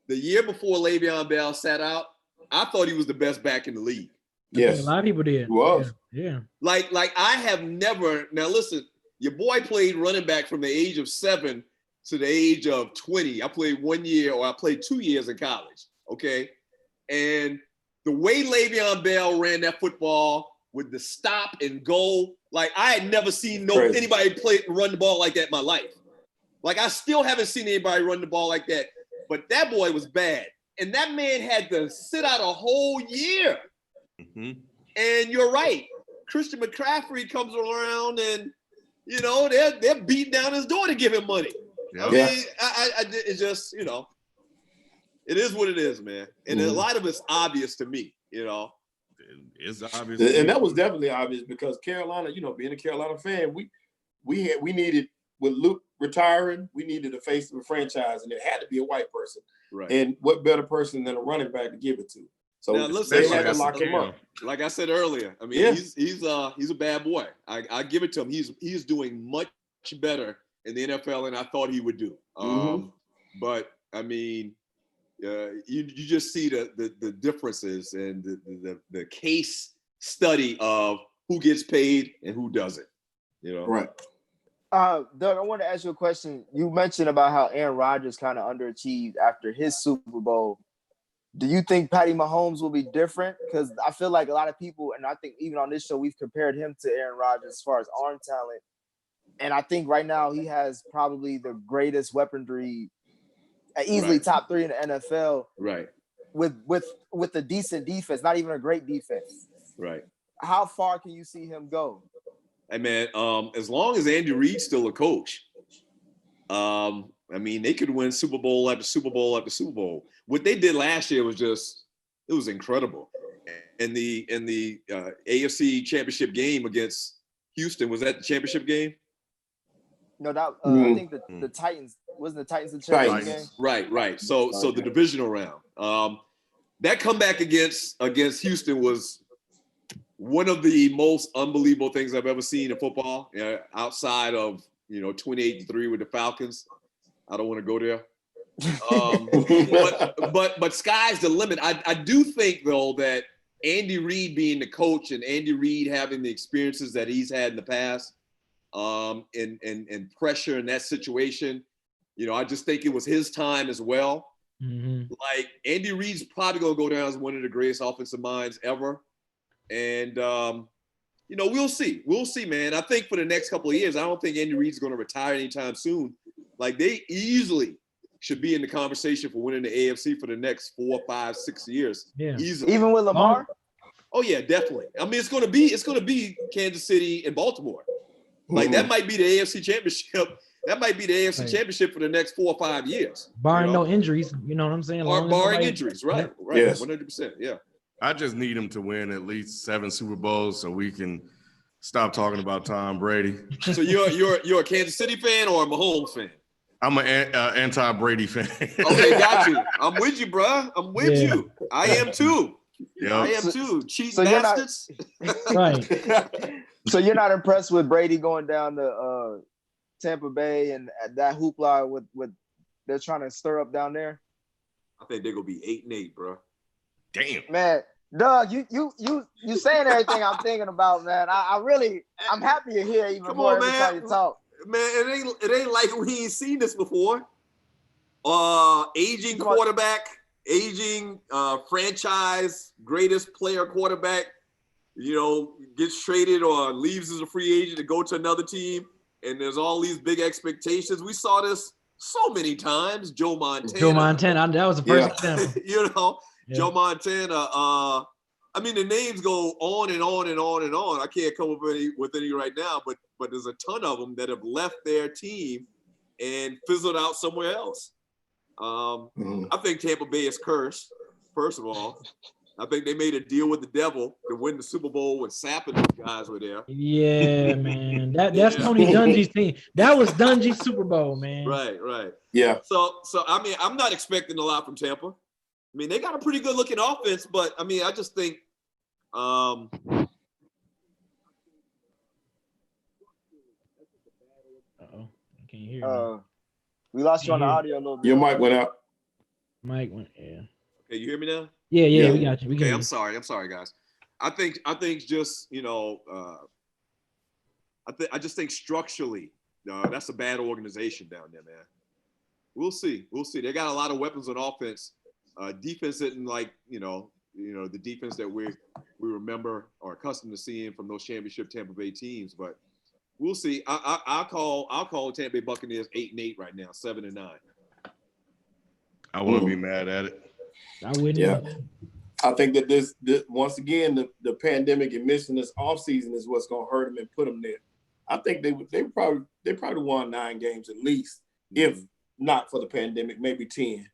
The year before Le'Veon Bell sat out, I thought he was the best back in the league. Yes. A lot of people did. He was. Yeah. Like I have never. Now listen, your boy played running back from the age of 7 to the age of 20. I played 1 year, or I played 2 years in college. Okay. And the way Le'Veon Bell ran that football with the stop and go, like I had never seen anybody run the ball like that in my life. Like I still haven't seen anybody run the ball like that. But that boy was bad. And that man had to sit out a whole year. Mm-hmm. And you're right. Christian McCaffrey comes around and, they're beating down his door to give him money. Yeah. I mean, it's just, it is what it is, man. And a lot of it's obvious to me, It's obvious. And that was definitely obvious because Carolina, being a Carolina fan, we needed, with Luke retiring, we needed a face of a franchise, and it had to be a white person. Right. And what better person than a running back to give it to? So now, listen, they had to lock him up. Like I said earlier, I mean, he's a bad boy. I give it to him. He's doing much better in the NFL than I thought he would do. But I mean, you just see the differences and the case study of who gets paid and who doesn't. Right. Doug, I want to ask you a question. You mentioned about how Aaron Rodgers kind of underachieved after his Super Bowl. Do you think Patty Mahomes will be different? Because I feel like a lot of people, and I think even on this show, we've compared him to Aaron Rodgers as far as arm talent. And I think right now he has probably the greatest weaponry, easily top 3 in the NFL. Right. With a decent defense, not even a great defense. Right. How far can you see him go? Hey man, as long as Andy Reid's still a coach, I mean, they could win Super Bowl after Super Bowl after Super Bowl. What they did last year was it was incredible. In the AFC Championship game against Houston, was that the championship game? No, that I think the Titans wasn't the Titans the championship game. Right. So the divisional round. That comeback against Houston was one of the most unbelievable things I've ever seen in football, outside of 28-3 with the Falcons. I don't want to go there. But sky's the limit. I do think though that Andy Reid being the coach and Andy Reid having the experiences that he's had in the past, and pressure in that situation, I just think it was his time as well. Mm-hmm. Like Andy Reid's probably gonna go down as one of the greatest offensive minds ever. And, we'll see. We'll see, man. I think for the next couple of years, I don't think Andy Reid's going to retire anytime soon. Like, they easily should be in the conversation for winning the AFC for the next 4, 5, 6 years. Yeah. Easily. Even with Lamar? Oh, yeah, definitely. I mean, it's going to be Kansas City and Baltimore. Like, that might be the AFC Championship. That might be the AFC Championship for the next 4 or 5 years. Barring no injuries, you know what I'm saying? Barring injuries, right. Yes. 100%, yeah. I just need him to win at least 7 Super Bowls so we can stop talking about Tom Brady. So you're a Kansas City fan or a Mahomes fan? I'm an anti-Brady fan. Okay, got you. I'm with you, bro. I'm with you. I am too. Yeah, I am too. Cheating so bastards. Right. So you're not impressed with Brady going down to Tampa Bay and that hoopla with they're trying to stir up down there? I think they're gonna be 8-8, bro. Damn. Man, Doug, you saying everything I'm thinking about, man. I'm happy you're here even Come more on, every man. time you talk. Man, it ain't like we ain't seen this before. Aging quarterback, aging franchise greatest player quarterback, gets traded or leaves as a free agent to go to another team, and there's all these big expectations. We saw this so many times. Joe Montana. That was the first example. Joe Montana, I mean, the names go on and on and on and on. I can't come up with any right now, but there's a ton of them that have left their team and fizzled out somewhere else. I think Tampa Bay is cursed, first of all. I think they made a deal with the devil to win the Super Bowl when Sapp and those guys were there. Yeah, man. That's Tony Dungy's team. That was Dungy's Super Bowl, man. Right. Yeah. So I mean, I'm not expecting a lot from Tampa. I mean, they got a pretty good looking offense, but I mean, I just think Uh-oh. I can't hear you. We lost you on the audio a little bit. Your mic went out. Mike went, yeah. Okay, you hear me now? Yeah, we got you. Okay, I'm sorry, guys. I think just, you know, I just think structurally, that's a bad organization down there, man. We'll see. They got a lot of weapons on offense. Defense isn't like, you know, the defense that we remember or accustomed to seeing from those championship Tampa Bay teams, but we'll see. I'll call Tampa Bay Buccaneers 8-8 right now, 7-9. I wouldn't be mad at it. I wouldn't. Yeah. I think that this once again, the pandemic and missing this offseason is what's going to hurt them and put them there. I think they probably won 9 games at least, if not for the pandemic, maybe 10.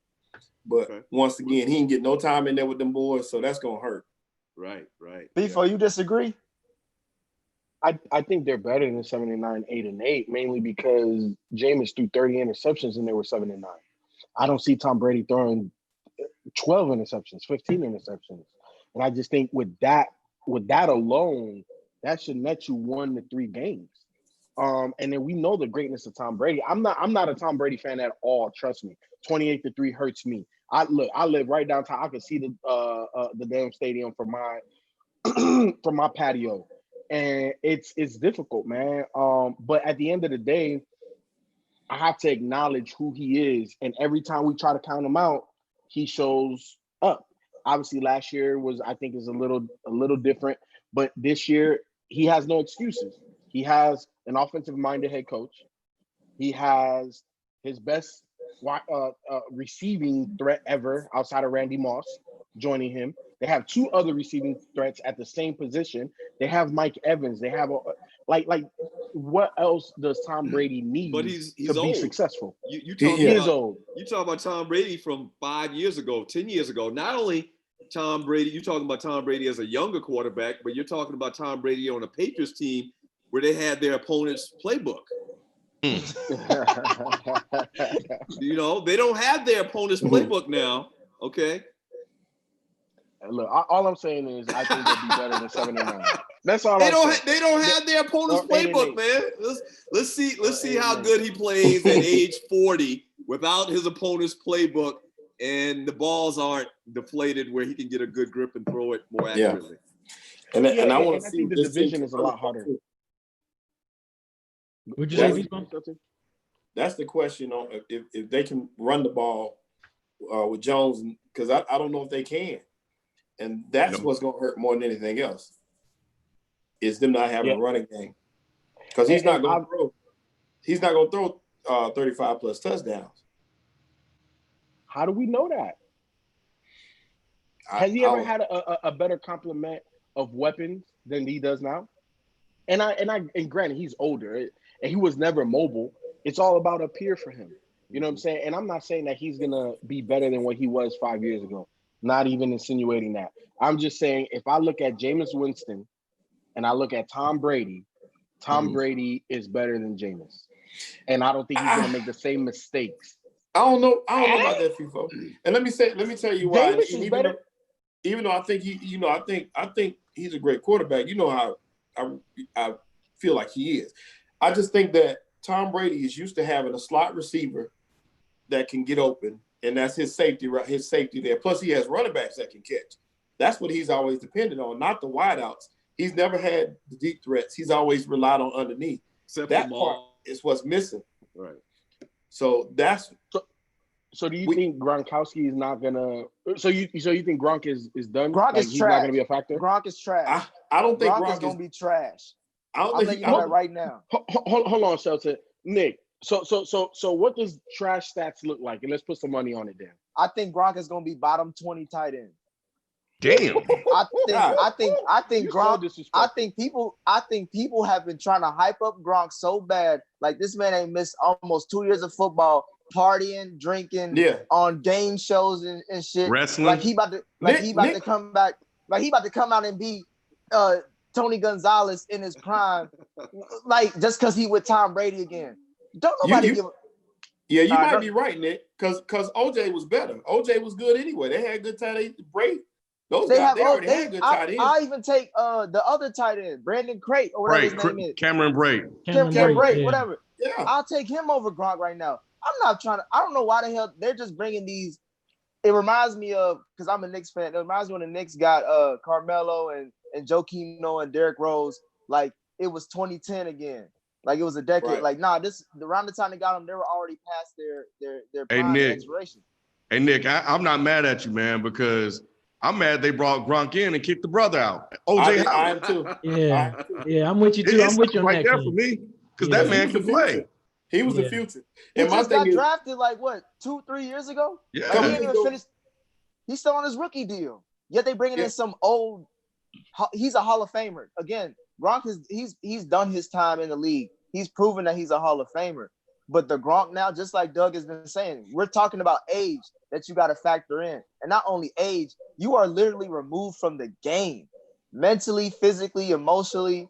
But once again, he didn't get no time in there with them boys, so that's going to hurt. Right. Before you disagree? I think they're better than 7-9, 8-8, mainly because Jameis threw 30 interceptions and they were 7-9. I don't see Tom Brady throwing 12 interceptions, 15 interceptions. And I just think with that alone, that should net you 1 to 3 games. And then we know the greatness of Tom Brady. I'm not a Tom Brady fan at all. Trust me. 28-3 hurts me. I live right downtown. I can see the damn stadium from my patio, and it's difficult, man. But at the end of the day, I have to acknowledge who he is, and every time we try to count him out, he shows up. Obviously, last year is a little different, but this year he has no excuses. He has an offensive-minded head coach. He has his best receiving threat ever outside of Randy Moss joining him. They have 2 other receiving threats at the same position. They have Mike Evans. They have what else does Tom Brady need but he's to old. Be successful? You he is old. You talk about Tom Brady from 5 years ago, 10 years ago. Not only Tom Brady, you're talking about Tom Brady as a younger quarterback, but you're talking about Tom Brady on a Patriots team where they had their opponent's playbook. You know, they don't have their opponent's playbook now. Okay. Look, all I'm saying is I think they'll be better than 7-9. That's all. They don't have their opponent's playbook, man. Let's see how good he plays at age 40 without his opponent's playbook, and the balls aren't deflated where he can get a good grip and throw it more accurately. And I want to see think the division is a lot harder. Would you say, that's the question on if they can run the ball with Jones, because I don't know if they can. And that's what's going to hurt more than anything else, is them not having a running game. Because he's not going to throw 35 plus touchdowns. How do we know that? Has he ever had a better complement of weapons than he does now? And granted, he's older and he was never mobile. It's all about up here for him. You know what I'm saying? And I'm not saying that he's gonna be better than what he was 5 years ago. Not even insinuating that. I'm just saying if I look at Jameis Winston and I look at Tom Brady, Brady is better than Jameis. And I don't think he's gonna make the same mistakes. I don't know about that, FIFO. And let me tell you why. Jameis is better. Even though I think I think he's a great quarterback. You know how I feel like he is. I just think that Tom Brady is used to having a slot receiver that can get open, and that's his safety, right? His safety there. Plus, he has running backs that can catch. That's what he's always depended on, not the wideouts. He's never had the deep threats. He's always relied on underneath. That part is what's missing. Right. So that's. So do you think Gronkowski is not gonna? So you think Gronk is done? Gronk is he's trash. not gonna be a factor. Gronk is trash. I don't think Gronk is gonna be trash. I'll let you know that right now. Hold on, Shelton. Nick. So what does trash stats look like? And let's put some money on it then. I think Gronk is gonna be bottom 20 tight end. Damn. I think You're so Gronk. disrespectful. I think people have been trying to hype up Gronk so bad. Like this man ain't missed almost 2 years of football, partying, drinking, on game shows and shit. Wrestling. Like he about to come back. Like he about to come out and be Tony Gonzalez in his prime. Like just because he with Tom Brady again. Don't nobody give. Yeah, you might be right, Nick. Because OJ was better. OJ was good anyway. They had good tight ends. Brady. They already had good tight ends. I even take the other tight end, Brandon Crate or whatever his name is. Cameron Brate. Cameron Brate, yeah. whatever. Yeah. I'll take him over Gronk right now. I don't know why the hell they're just bringing these. It reminds me of, because I'm a Knicks fan, it reminds me when the Knicks got Carmelo and Joakim and Derrick Rose, like it was 2010 again. Like it was a decade. Right. Like, around the time they got them, they were already past their prime expiration. Hey, Nick, I'm not mad at you, man, because I'm mad they brought Gronk in and kicked the brother out. OJ I am too. Yeah, I'm with you too. I'm with you on right that. there for me, because that man can play. He was the future. He And my just thing got is, drafted like what, 2-3 years ago? Yeah. Like, he didn't even finish. He's still on his rookie deal. Yet they bringing in some old. He's a Hall of Famer again. Gronk he's done his time in the league. He's proven that he's a Hall of Famer. But the Gronk now, just like Doug has been saying, we're talking about age that you got to factor in. And not only age, you are literally removed from the game. Mentally, physically, emotionally.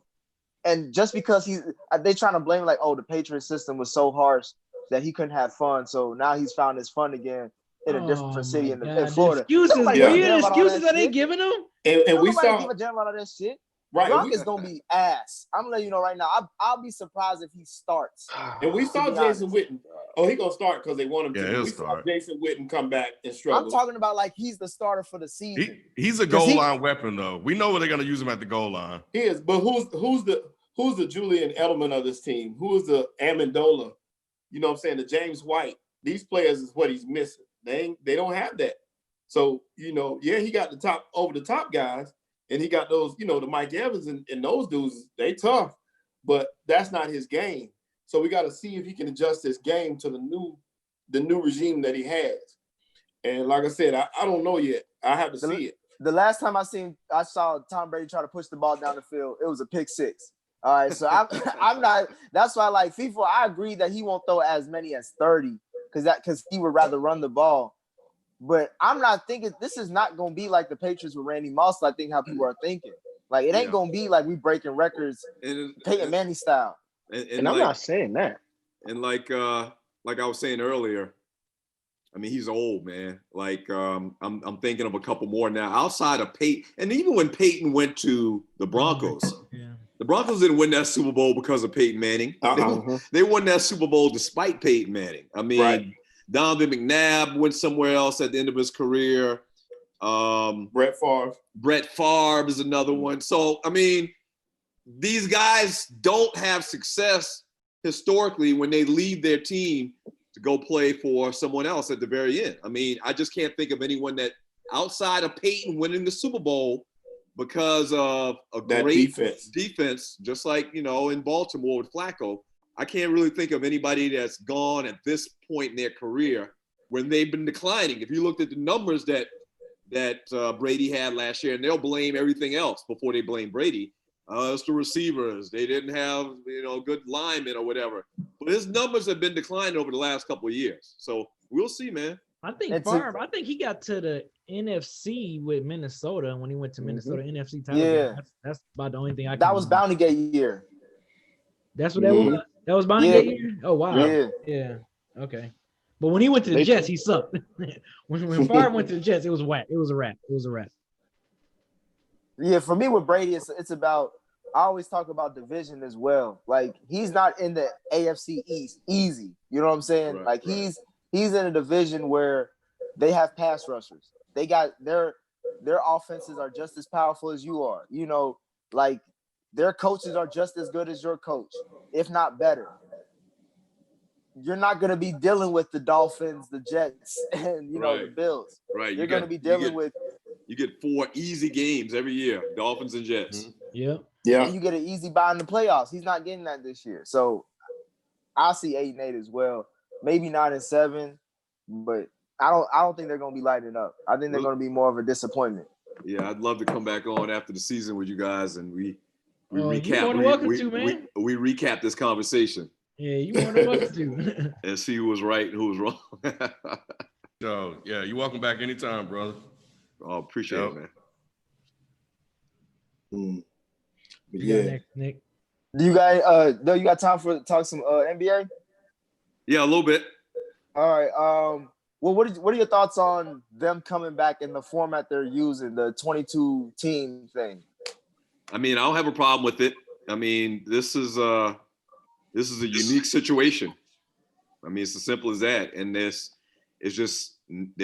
And just because they trying to blame like, oh, the Patriot system was so harsh that he couldn't have fun. So now he's found his fun again in a different city in Florida. Excuses. Were you the excuses that they giving him? And we saw give a damn about all that shit. Right, Gronk is gonna be ass. I'm gonna let you know right now. I'll be surprised if he starts. And we saw Jason Witten. Oh, he gonna start because they want him to. He'll we start. saw Jason Witten come back and struggle. I'm talking about like he's the starter for the season. He's a goal line weapon, though. We know where they're gonna use him at the goal line. He is, but who's the Julian Edelman of this team? Who is the Amendola? You know what I'm saying? The James White. These players is what he's missing. They don't have that. So, he got the top over the top guys. And he got those, the Mike Evans and those dudes, they tough, but that's not his game. So we got to see if he can adjust his game to the new regime that he has. And like I said, I don't know yet. I have to see it. The last time I saw Tom Brady try to push the ball down the field, it was a pick six. All right, so I'm not. That's why, like FIFA, I agree that he won't throw as many as 30 because he would rather run the ball. But I'm not thinking this is not going to be like the Patriots with Randy Moss. I think how people are thinking. Like it ain't going to be like we breaking records, Peyton Manning style. And I'm not saying that. And like I was saying earlier, I mean he's old, man. Like I'm thinking of a couple more now outside of Peyton. And even when Peyton went to the Broncos, the Broncos didn't win that Super Bowl because of Peyton Manning. They won that Super Bowl despite Peyton Manning. I mean. Right. Donovan McNabb went somewhere else at the end of his career. Brett Favre is another one. So, I mean, these guys don't have success historically when they leave their team to go play for someone else at the very end. I mean, I just can't think of anyone that outside of Peyton winning the Super Bowl because of a great defense, just like, in Baltimore with Flacco. I can't really think of anybody that's gone at this point in their career when they've been declining. If you looked at the numbers that Brady had last year, and they'll blame everything else before they blame Brady. It's the receivers. They didn't have, good linemen or whatever. But his numbers have been declining over the last couple of years. So we'll see, man. I think Favre, I think he got to the NFC with Minnesota when he went to Minnesota NFC title. Yeah. That's about the only thing I can That was Bounty Gate year. That's what that was? That was Bounty Gate year? Oh, wow. Yeah. Okay. But when he went to the Jets, he sucked. when Favre went to the Jets, it was whack. It was a wrap. Yeah, for me with Brady, it's about – I always talk about division as well. Like, he's not in the AFC East easy. You know what I'm saying? Right, he's in a division where they have pass rushers. They got their offenses are just as powerful as you are. Their coaches are just as good as your coach, if not better. You're not going to be dealing with the Dolphins, the Jets, and, the Bills. Right. You're going to be dealing with – You get 4 easy games every year, Dolphins and Jets. Yeah. And you get an easy bye in the playoffs. He's not getting that this year. So I see 8-8 as well. Maybe 9-7, but I don't think they're going to be lighting up. I think they're going to be more of a disappointment. Yeah, I'd love to come back on after the season with you guys, and we recap. You're more than welcome to, man. We recap this conversation. Yeah, you more than welcome to. And see who was right and who was wrong. So yeah, you're welcome back anytime, brother. Oh, appreciate it, man. Yeah. Next, Nick. Do you guys do you got time for talk some NBA? Yeah, a little bit. All right. Well, what are your thoughts on them coming back in the format they're using, the 22 team thing? I mean, I don't have a problem with it. I mean, this is a unique situation. I mean, it's as simple as that. And they're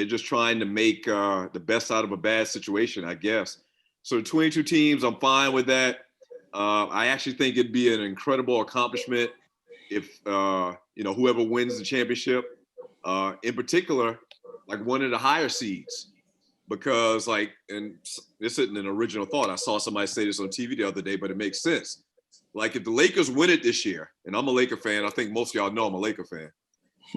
just trying to make the best out of a bad situation, I guess. So 22 teams, I'm fine with that. I actually think it'd be an incredible accomplishment if whoever wins the championship, in particular, like one of the higher seeds, because and this isn't an original thought. I saw somebody say this on TV the other day, but it makes sense. Like if the Lakers win it this year, and I'm a Laker fan, I think most of y'all know I'm a Laker fan.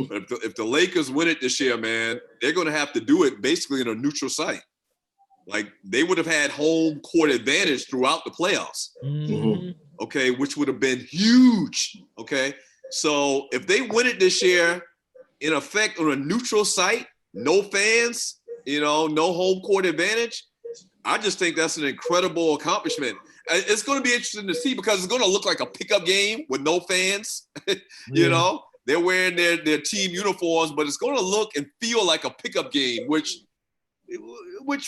But if the Lakers win it this year, man, they're going to have to do it basically in a neutral site. Like they would have had home court advantage throughout the playoffs. Mm-hmm. Okay, which would have been huge. Okay, so if they win it this year, in effect on a neutral site, no fans, no home court advantage, I just think that's an incredible accomplishment. It's going to be interesting to see because it's going to look like a pickup game with no fans. They're wearing their team uniforms, but it's going to look and feel like a pickup game, which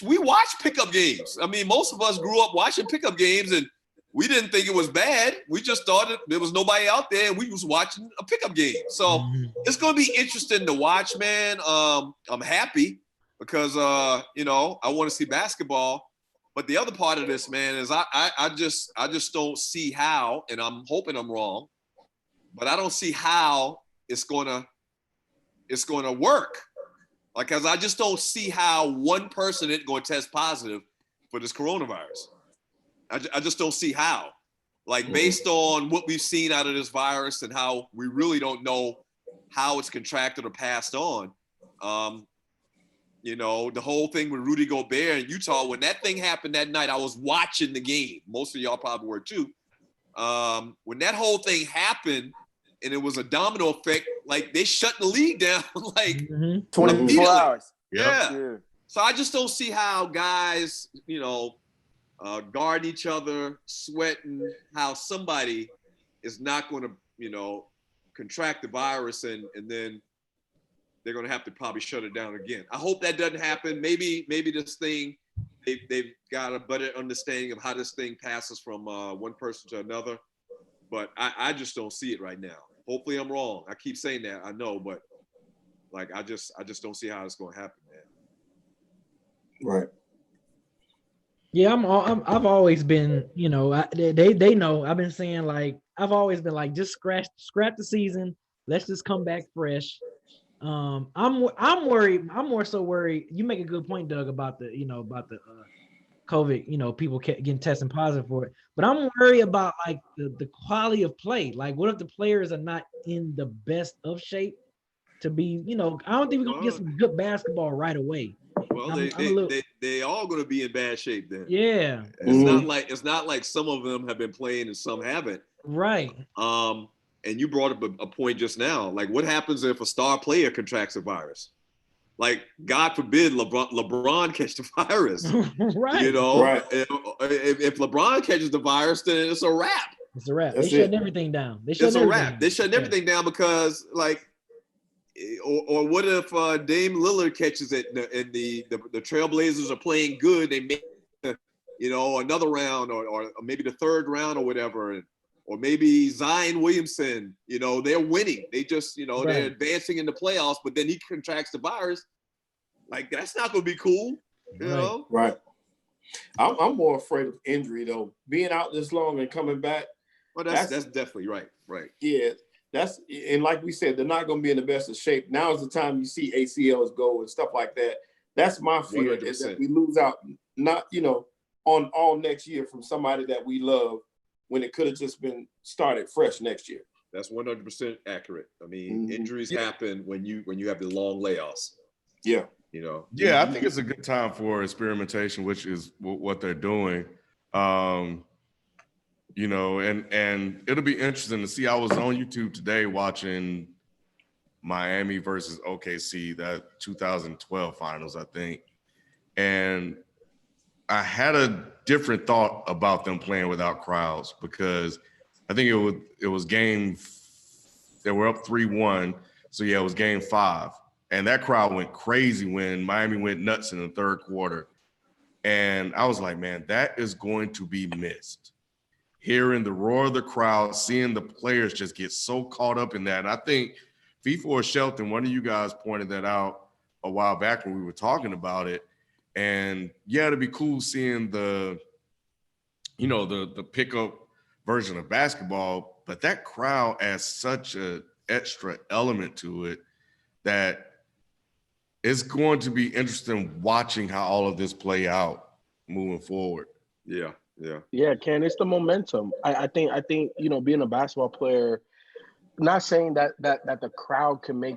we watch pickup games. I mean, most of us grew up watching pickup games, and we didn't think it was bad. We just thought there was nobody out there, and we was watching a pickup game. So it's going to be interesting to watch, man. I'm happy because I want to see basketball. But the other part of this, man, is I just don't see how, and I'm hoping I'm wrong, but I don't see how it's gonna work. Like, cause I just don't see how one person is going to test positive for this coronavirus. I just don't see how. Like, based on what we've seen out of this virus and how we really don't know how it's contracted or passed on. The whole thing with Rudy Gobert in Utah, when that thing happened that night, I was watching the game. Most of y'all probably were too. When that whole thing happened and it was a domino effect, like they shut the league down 24 hours. Yeah. So I just don't see how guys, guard each other, sweating, how somebody is not going to, contract the virus and then they're going to have to probably shut it down again. I hope that doesn't happen. Maybe this thing, they've got a better understanding of how this thing passes from one person to another. But I just don't see it right now. Hopefully I'm wrong. I keep saying that, I know, but I just don't see how it's going to happen, man. Right. Yeah, I've always been, they know. I've been saying I've always been just scrap the season. Let's just come back fresh. I'm worried. I'm more so worried. You make a good point, Doug, about the COVID. People getting testing positive for it. But I'm worried about the quality of play. Like, what if the players are not in the best of shape to be? I don't think we're gonna get some good basketball right away. Well, they all going to be in bad shape then. Yeah, it's not like some of them have been playing and some haven't. Right. And you brought up a point just now. Like, what happens if a star player contracts a virus? Like, God forbid LeBron catch the virus. Right. Right. If LeBron catches the virus, then it's a wrap. It's a wrap. That's They shutting everything down. It's a wrap. They shutting everything down because, or what if Dame Lillard catches it and the Trailblazers are playing good? They make another round or maybe the third round or whatever. Or maybe Zion Williamson, they're winning. They just, they're advancing in the playoffs, but then he contracts the virus. Like, that's not going to be cool, you know? Right. I'm more afraid of injury, though. Being out this long and coming back. Well, that's definitely right. Right. Yeah. And like we said, they're not going to be in the best of shape. Now is the time you see ACLs go and stuff like that. That's my fear, 100%. Is that we lose out, not, on all next year from somebody that we love, when it could have just been started fresh next year. That's 100% accurate. I mean, injuries happen when you have the long layoffs. Yeah. You know. Yeah, I think it's a good time for experimentation, which is what they're doing. You know, and it'll be interesting to see. I was on YouTube today watching Miami versus OKC, that 2012 finals, I think. And I had a different thought about them playing without crowds because I think it was they were up 3-1. So yeah, it was game 5. And that crowd went crazy when Miami went nuts in the third quarter. And I was like, man, that is going to be missed. Hearing the roar of the crowd, seeing the players just get so caught up in that. And I think FIFA or Shelton, one of you guys pointed that out a while back when we were talking about it. And yeah, it'd be cool seeing the pickup version of basketball, but that crowd adds such an extra element to it that it's going to be interesting watching how all of this play out moving forward. Yeah. Ken, it's the momentum. I think being a basketball player, not saying that the crowd can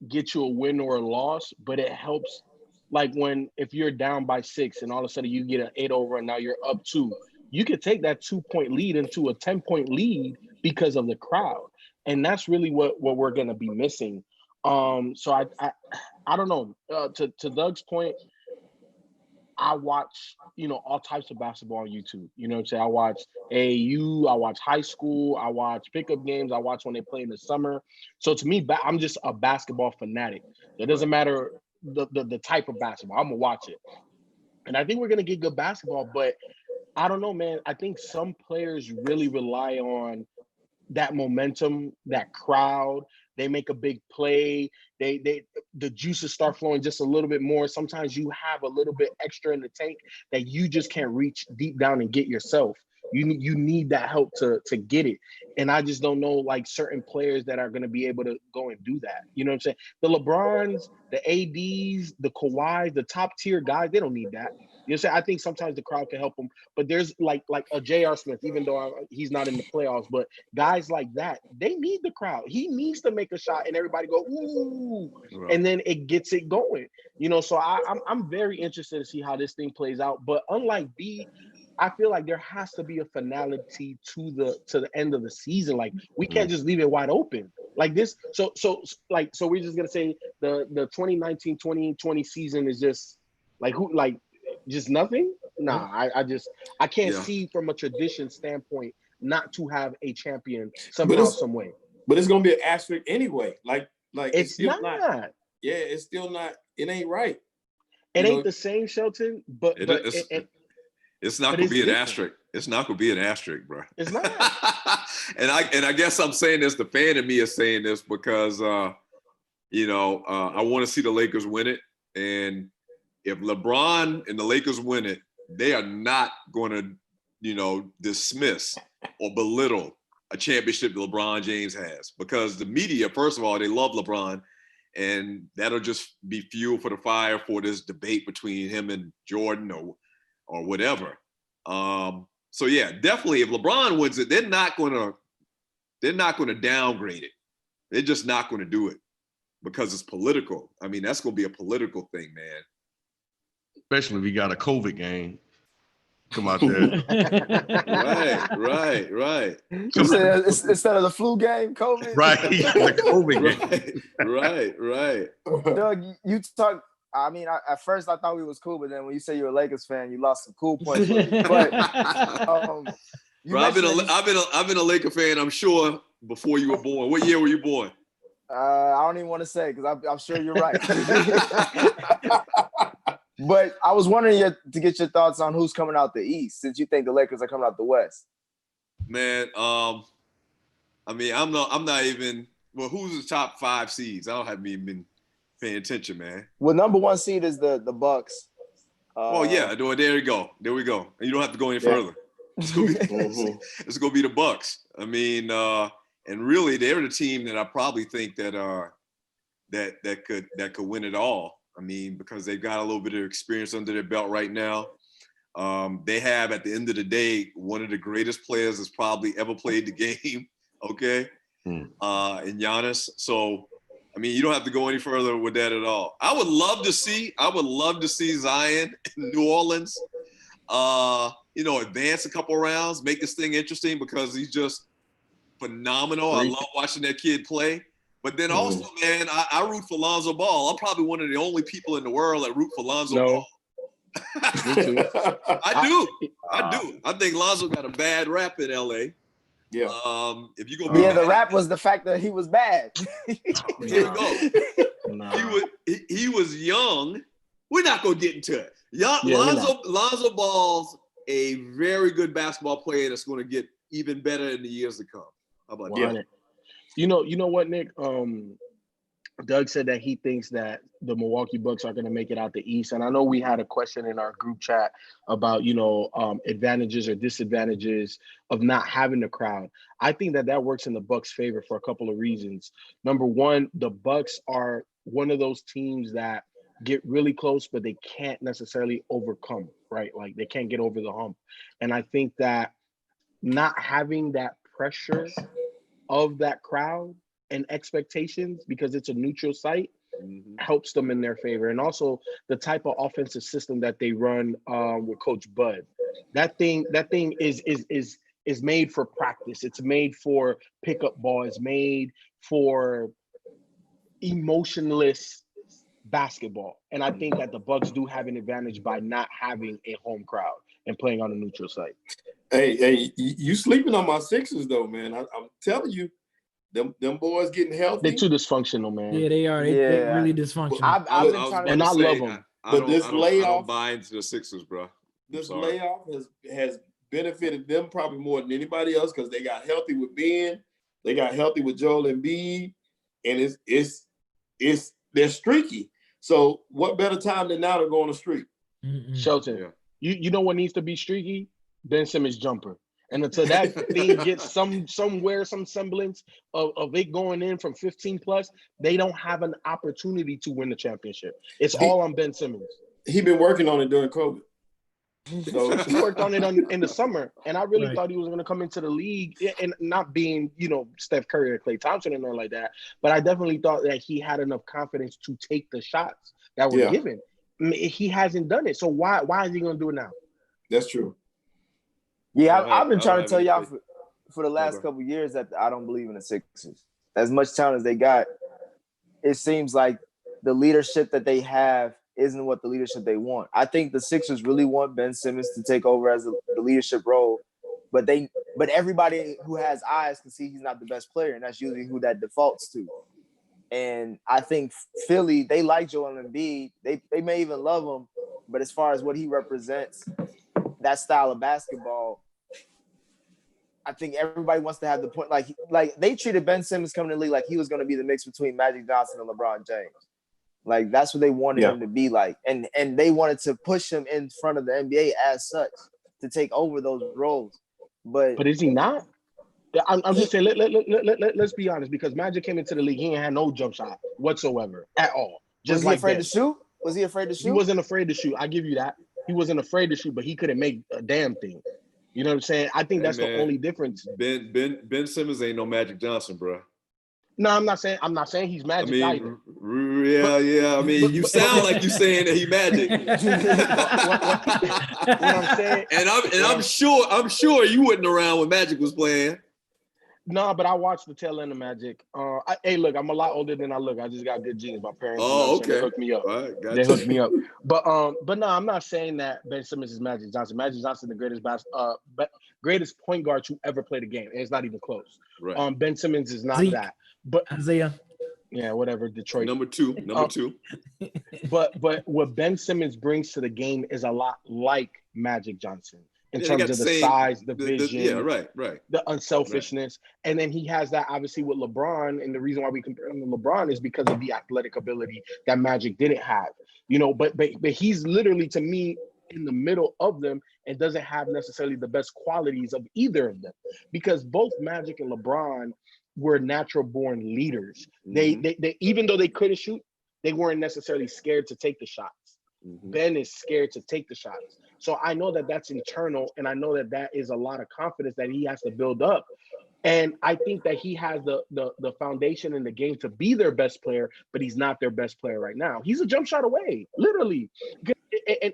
get you a win or a loss, but it helps. Like if you're down by 6 and all of a sudden you get an 8-over and now you're up 2, you could take that 2-point lead into a 10-point lead because of the crowd, and that's really what we're gonna be missing. So I don't know. To Doug's point, I watch, all types of basketball on YouTube. You know what I'm saying? I watch AAU, I watch high school, I watch pickup games, I watch when they play in the summer. So to me, I'm just a basketball fanatic. It doesn't matter the type of basketball. I'm gonna watch it. And I think we're gonna get good basketball, but I don't know, man. I think some players really rely on that momentum, that crowd. They make a big play. The juices start flowing just a little bit more. Sometimes you have a little bit extra in the tank that you just can't reach deep down and get yourself. You need that help to get it. And I just don't know certain players that are going to be able to go and do that. You know what I'm saying? The LeBrons, the ADs, the Kawhis, the top tier guys, they don't need that. You know what I'm saying? I think sometimes the crowd can help them, but there's like a J.R. Smith, even though he's not in the playoffs, but guys like that, they need the crowd. He needs to make a shot and everybody go, ooh, right. And then it gets it going. So I'm very interested to see how this thing plays out. But unlike B, I feel like there has to be a finality to the end of the season. Like we can't just leave it wide open like this. So we're just gonna say the 2019-2020 season is just just nothing. Nah, I can't see from a tradition standpoint not to have a champion somehow, some way. But it's gonna be an asterisk anyway. Like it's still not. Yeah, it's still not. It ain't right. It ain't the same, Shelton. But it's not gonna be an asterisk. It's not gonna be an asterisk, bro. It's not. and I guess I'm saying this. The fan in me is saying this because I want to see the Lakers win it. And if LeBron and the Lakers win it, they are not going to, dismiss or belittle a championship that LeBron James has, because the media, first of all, they love LeBron, and that'll just be fuel for the fire for this debate between him and Jordan or whatever. So yeah, definitely, if LeBron wins it, they're not going to downgrade it. They're just not going to do it because it's political. I mean, that's going to be a political thing, man. Especially if you got a COVID game come out there. Right. Instead of the flu game, COVID. Right, the COVID game. Right. Doug, you talk. I mean, at first I thought we was cool, but then when you say you're a Lakers fan, you lost some cool points. But bro, I've been a Laker fan, I'm sure, before you were born. What year were you born? I don't even want to say because I'm sure you're right. But I was wondering to get your thoughts on who's coming out the East, since you think the Lakers are coming out the West. Man, I mean, I'm not even. Well, who's the top 5 seeds? I don't have even been paying attention, man. Well, number 1 seed is the Bucks. Yeah, there we go. You don't have to go any further. It's gonna be the Bucks. I mean, and really, they're the team that I probably think that could win it all. I mean, because they've got a little bit of experience under their belt right now. They have, at the end of the day, one of the greatest players that's probably ever played the game. Okay, in Giannis. So I mean, you don't have to go any further with that at all. I would love to see Zion in New Orleans, advance a couple rounds, make this thing interesting because he's just phenomenal. I love watching that kid play. But then also, man, I root for Lonzo Ball. I'm probably one of the only people in the world that root for Lonzo Ball. Me too. I do. I think Lonzo got a bad rap in LA. Yeah. If you go, the rap was the fact that he was bad. Here we go. He was young. We're not gonna get into it. Lonzo Ball's a very good basketball player that's going to get even better in the years to come. How about that? You know what, Nick? Doug said that he thinks that the Milwaukee Bucks are going to make it out the East. And I know we had a question in our group chat about, advantages or disadvantages of not having the crowd. I think that works in the Bucks' favor for a couple of reasons. Number one, the Bucks are one of those teams that get really close, but they can't necessarily overcome, right? Like they can't get over the hump. And I think that not having that pressure of that crowd and expectations, because it's a neutral site, helps them in their favor. And also the type of offensive system that they run with Coach Bud. That thing is made for practice. It's made for pickup ball. It's made for emotionless basketball. And I think that the Bucks do have an advantage by not having a home crowd and playing on a neutral site. Hey, you sleeping on my Sixers though, man. I'm telling you. Them boys getting healthy. They're too dysfunctional, man. Yeah, they are. They're really dysfunctional. I've been trying to, and I love them. I don't buy into the Sixers, bro. This layoff has benefited them probably more than anybody else because they got healthy with Ben, they got healthy with Joel Embiid, and they're streaky. So what better time than now to go on a streak? Shelton, you know what needs to be streaky? Ben Simmons jumper. And until that thing gets some semblance of it going in from 15 plus, they don't have an opportunity to win the championship. It's all on Ben Simmons. He been working on it during COVID. So he worked on it in the summer, and I really thought he was going to come into the league, and not being, Steph Curry or Klay Thompson and nothing like that. But I definitely thought that he had enough confidence to take the shots that were given. I mean, he hasn't done it, so why is he going to do it now? That's true. Yeah, I've been trying to tell y'all for the last couple of years that I don't believe in the Sixers. As much talent as they got, it seems like the leadership that they have isn't what the leadership they want. I think the Sixers really want Ben Simmons to take over as the leadership role, but everybody who has eyes can see he's not the best player, and that's usually who that defaults to. And I think Philly, they like Joel Embiid. They may even love him, but as far as what he represents, that style of basketball, I think everybody wants to have the point. Like they treated Ben Simmons coming to the league like he was going to be the mix between Magic Johnson and LeBron James. Like that's what they wanted him to be like, and they wanted to push him in front of the NBA as such to take over those roles. But is he not? I'm just saying. Let's be honest, because Magic came into the league, he ain't had no jump shot whatsoever at all. Just was he afraid to shoot? Was he afraid to shoot? He wasn't afraid to shoot. I give you that. He wasn't afraid to shoot, but he couldn't make a damn thing. You know what I'm saying? I think that's the only difference. Ben Simmons ain't no Magic Johnson, bro. No, I'm not saying he's Magic either. Yeah. I mean, you sound like you saying that he Magic. What I'm saying, I'm sure you wasn't around when Magic was playing. No, but I watched the tail end of Magic. Hey, look, I'm a lot older than I look. I just got good genes. My parents, they hooked me up. Right, gotcha. They hooked me up. But no, I'm not saying that Ben Simmons is Magic Johnson. Magic Johnson, the greatest point guard to ever play the game, and it's not even close. Right. Ben Simmons is not that. But Isaiah, yeah, whatever. Detroit, number two. But what Ben Simmons brings to the game is a lot like Magic Johnson. In terms of the size, the vision, right. The unselfishness. Right. And then he has that obviously with LeBron. And the reason why we compare him to LeBron is because of the athletic ability that Magic didn't have. But he's literally, to me, in the middle of them and doesn't have necessarily the best qualities of either of them. Because both Magic and LeBron were natural born leaders. Mm-hmm. They even though they couldn't shoot, they weren't necessarily scared to take the shots. Mm-hmm. Ben is scared to take the shots. So I know that that's internal, and I know that is a lot of confidence that he has to build up. And I think that he has the foundation in the game to be their best player, but he's not their best player right now. He's a jump shot away, literally.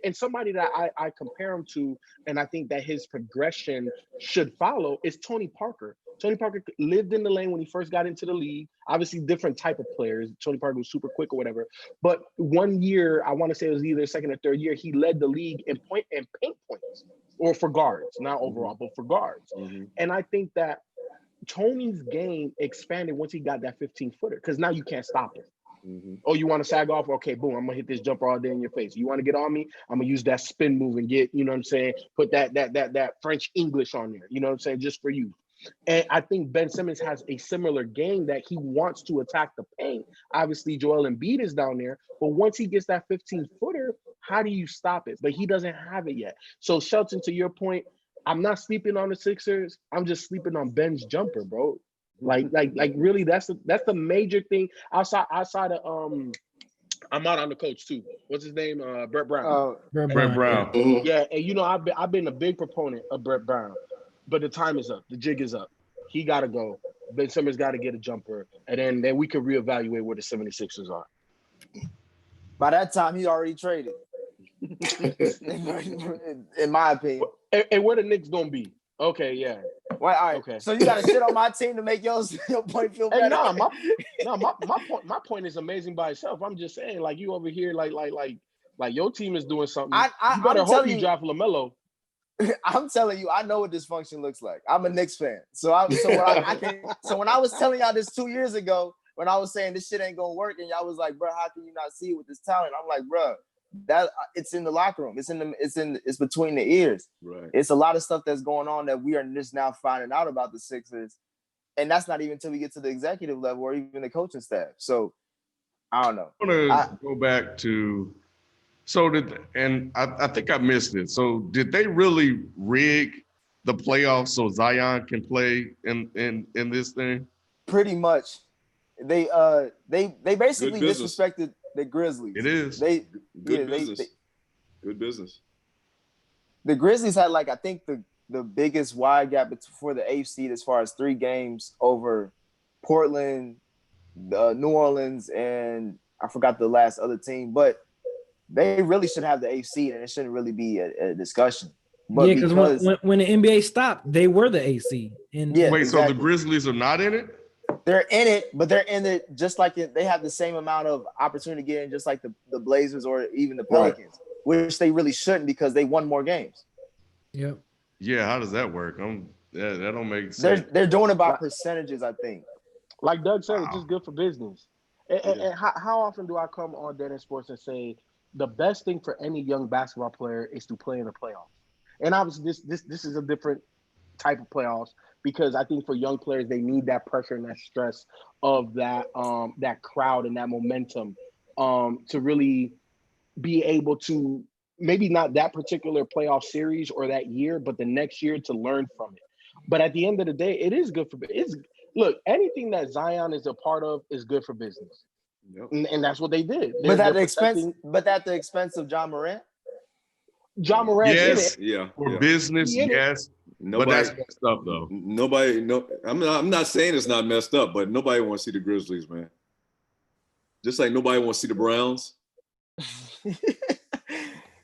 And somebody that I compare him to, and I think that his progression should follow, is Tony Parker. Tony Parker lived in the lane when he first got into the league. Obviously, different type of players. Tony Parker was super quick or whatever. But one year, I want to say it was either second or third year, he led the league in point and paint points, or for guards, not overall, but for guards. And I think that Tony's game expanded once he got that 15-footer, because now you can't stop him. Oh, you want to sag off? Okay, boom, I'm gonna hit this jumper all day in your face. You want to get on me? I'm gonna use that spin move and get, you know what I'm saying, put that French English on there, you know what I'm saying, just for you. And I think Ben Simmons has a similar game that he wants to attack the paint. Obviously, Joel Embiid is down there, but once he gets that 15-footer, how do you stop it? But he doesn't have it yet. So Shelton, to your point, I'm not sleeping on the Sixers. I'm just sleeping on Ben's jumper, bro. Like really, that's the major thing outside of I'm out on the coach too. What's his name? Brett Brown. Brett Brown. Yeah, and you know I've been a big proponent of Brett Brown, but the time is up. The jig is up. He got to go. Ben Simmons got to get a jumper, and then we could reevaluate where the 76ers are. By that time, he already traded. In my opinion. And where the Knicks gonna be? Okay, yeah. Well, all right. Okay. So you got to shit on my team to make your point feel better. Hey, my point is amazing by itself. I'm just saying, like, you over here, like your team is doing something. You better hope you draft LaMelo. I'm telling you, I know what dysfunction looks like. I'm a Knicks fan, so when I was telling y'all this 2 years ago, when I was saying this shit ain't gonna work, and y'all was like, bro, how can you not see it with this talent? I'm like, bro, that it's in the locker room. It's between the ears. Right. It's a lot of stuff that's going on that we are just now finding out about the Sixers, and that's not even until we get to the executive level or even the coaching staff. So I don't know. I want to go back to. I think I missed it. So did they really rig the playoffs so Zion can play in this thing? Pretty much. They basically disrespected the Grizzlies. It is. Good business. The Grizzlies had, like, I think the biggest wide gap for the eighth seed as far as 3 games over Portland, New Orleans, and I forgot the last other team, but they really should have the eighth seed, and it shouldn't really be a discussion. But yeah, because when the NBA stopped, they were the eighth seed. And wait, exactly. So the Grizzlies are not in it? They're in it, but they're in it just like they have the same amount of opportunity to get in, just like the Blazers or even the Pelicans, which they really shouldn't because they won more games. Yep. Yeah, how does that work? That don't make sense. They're doing it by percentages, I think. Like Doug said, it's just good for business. And how often do I come on Dead End Sports and say the best thing for any young basketball player is to play in the playoffs? And obviously, this is a different type of playoffs, because I think for young players, they need that pressure and that stress of that crowd and that momentum to really be able to, maybe not that particular playoff series or that year, but the next year, to learn from it. But at the end of the day, it is good for look, anything that Zion is a part of is good for business. Yep. And that's what they did. But at the expense of John Morant? John Morant, yes, for business, yes. But that's messed up, though. I'm not saying it's not messed up, but nobody wants to see the Grizzlies, man. Just like nobody wants to see the Browns.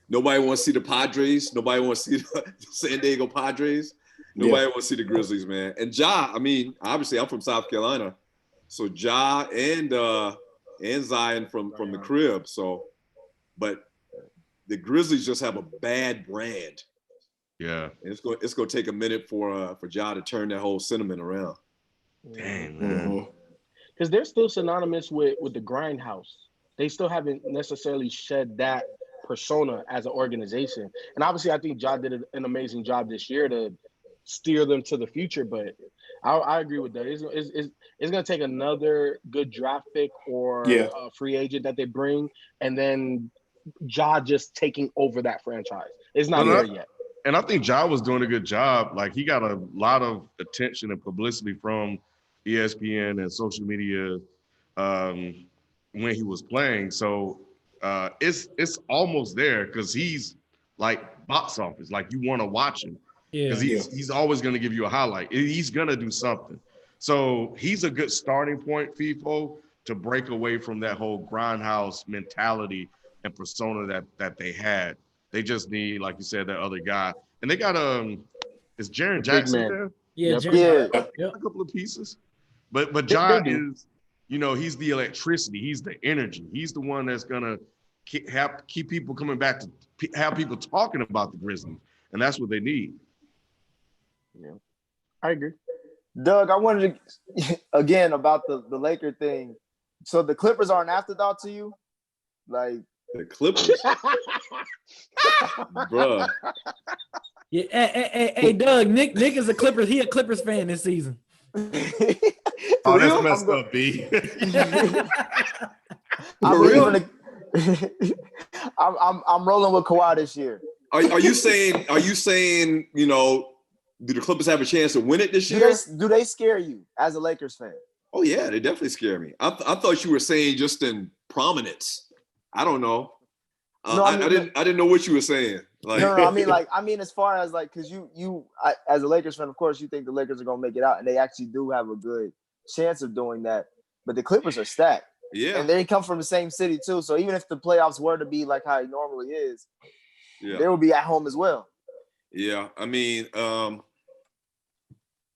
Nobody wants to see the Padres. Nobody wants to see the San Diego Padres. Nobody wants to see the Grizzlies, man. And Ja, I mean, obviously I'm from South Carolina, so Ja and Zion from the crib. So, but the Grizzlies just have a bad brand. Yeah, and it's gonna take a minute for Ja to turn that whole sentiment around. Dang, man. Because they're still synonymous with the grindhouse. They still haven't necessarily shed that persona as an organization. And obviously, I think Ja did an amazing job this year to steer them to the future. But I agree with that. It's going to take another good draft pick or a free agent that they bring, and then Ja just taking over that franchise. It's not there yet. And I think Ja was doing a good job. Like, he got a lot of attention and publicity from ESPN and social media when he was playing. So it's almost there because he's like box office. Like, you want to watch him. Yeah. because he's always going to give you a highlight. He's going to do something. So he's a good starting point, FIFO, to break away from that whole grindhouse mentality and persona that they had. They just need, like you said, that other guy. And they got is Jaren The big Jackson man. there? Yeah, Yep. Jeremy. Yeah. Yep. A couple of pieces. But They John do. is, he's the electricity. He's the energy. He's the one that's gonna keep people coming back to have people talking about the Grizzlies, and that's what they need. Yeah, I agree. Doug, I wanted to again about the Laker thing. So the Clippers are an afterthought to you? Like The Clippers, bruh. Yeah. Hey, Doug. Nick is a Clippers. He a Clippers fan this season. Oh, that's real? messed up, B. I'm real? leaving I'm rolling with Kawhi this year. Are you saying? Do the Clippers have a chance to win it this Do year? they scare you as a Lakers fan? Oh yeah, they definitely scare me. I thought you were saying just in prominence. I don't know. No, I didn't know what you were saying. Like, No. I mean, as far as like, because as a Lakers fan, of course, you think the Lakers are gonna make it out, and they actually do have a good chance of doing that. But the Clippers are stacked, yeah, and they come from the same city too. So even if the playoffs were to be like how it normally is, yeah, they will be at home as well. yeah. I mean,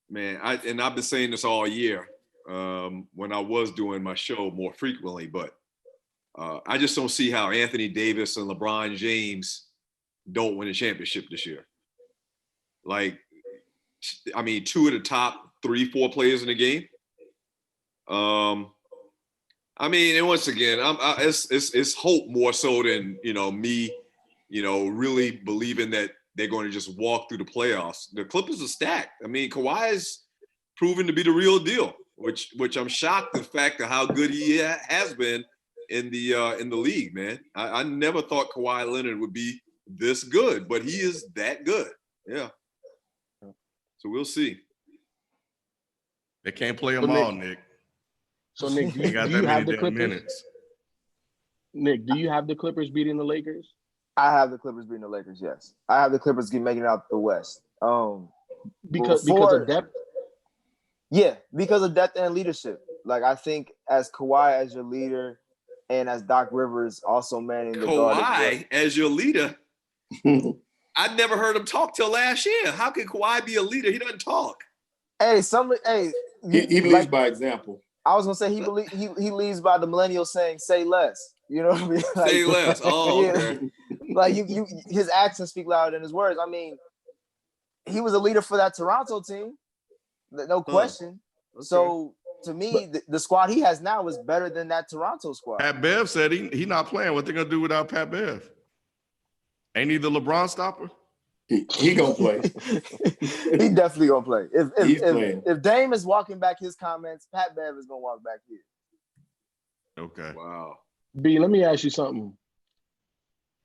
man, I've been saying this all year when I was doing my show more frequently, but I just don't see how Anthony Davis and LeBron James don't win a championship this year. Like, I mean, two of the top 3-4 players in the game. I mean, and once again, it's hope more so than me, really believing that they're going to just walk through the playoffs. The Clippers are stacked. I mean, Kawhi is proven to be the real deal, which I'm shocked the fact of how good he has been in the league, man. I never thought Kawhi Leonard would be this good, but he is that good. Yeah. So we'll see. They can't play them all, Nick. So Nick, They got do that you have many the damn Clippers? minutes. Nick, do you have the Clippers beating the Lakers? I have the Clippers beating the Lakers. Yes, I have the Clippers making it out the West. Because of depth. Yeah, because of depth and leadership. Like I think as Kawhi as your leader, and as Doc Rivers also manning the guard as well. Kawhi as your leader. I'd never heard him talk till last year. How can Kawhi be a leader? He doesn't talk. Hey, he leads by example. I was gonna say he leads by the millennial saying "say less." You know what I mean? Like, Say less. Oh, okay. Like his actions speak louder than his words. I mean, he was a leader for that Toronto team, no question. Okay. So to me, the squad he has now is better than that Toronto squad. Pat Bev said he not playing. What they gonna do without Pat Bev? Ain't he the LeBron stopper? He gonna play. He definitely gonna play. If Dame is walking back his comments, Pat Bev is gonna walk back here. Okay. Wow. B, let me ask you something.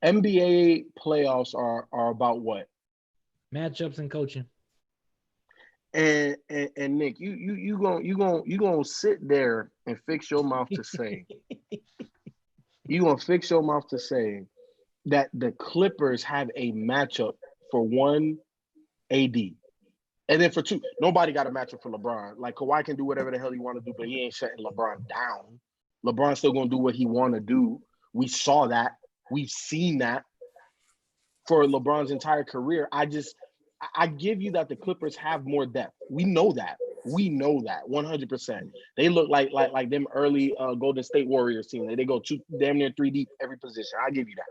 NBA playoffs are about what? Matchups and coaching. And Nick, you gonna sit there and fix your mouth to say that the Clippers have a matchup for one AD. And then for two, nobody got a matchup for LeBron. Like Kawhi can do whatever the hell he want to do, but he ain't shutting LeBron down. LeBron's still gonna do what he want to do. We saw that. We've seen that for LeBron's entire career. I give you that the Clippers have more depth. We know that. 100%. They look like them early Golden State Warriors team. They go damn near 3 deep every position. I give you that.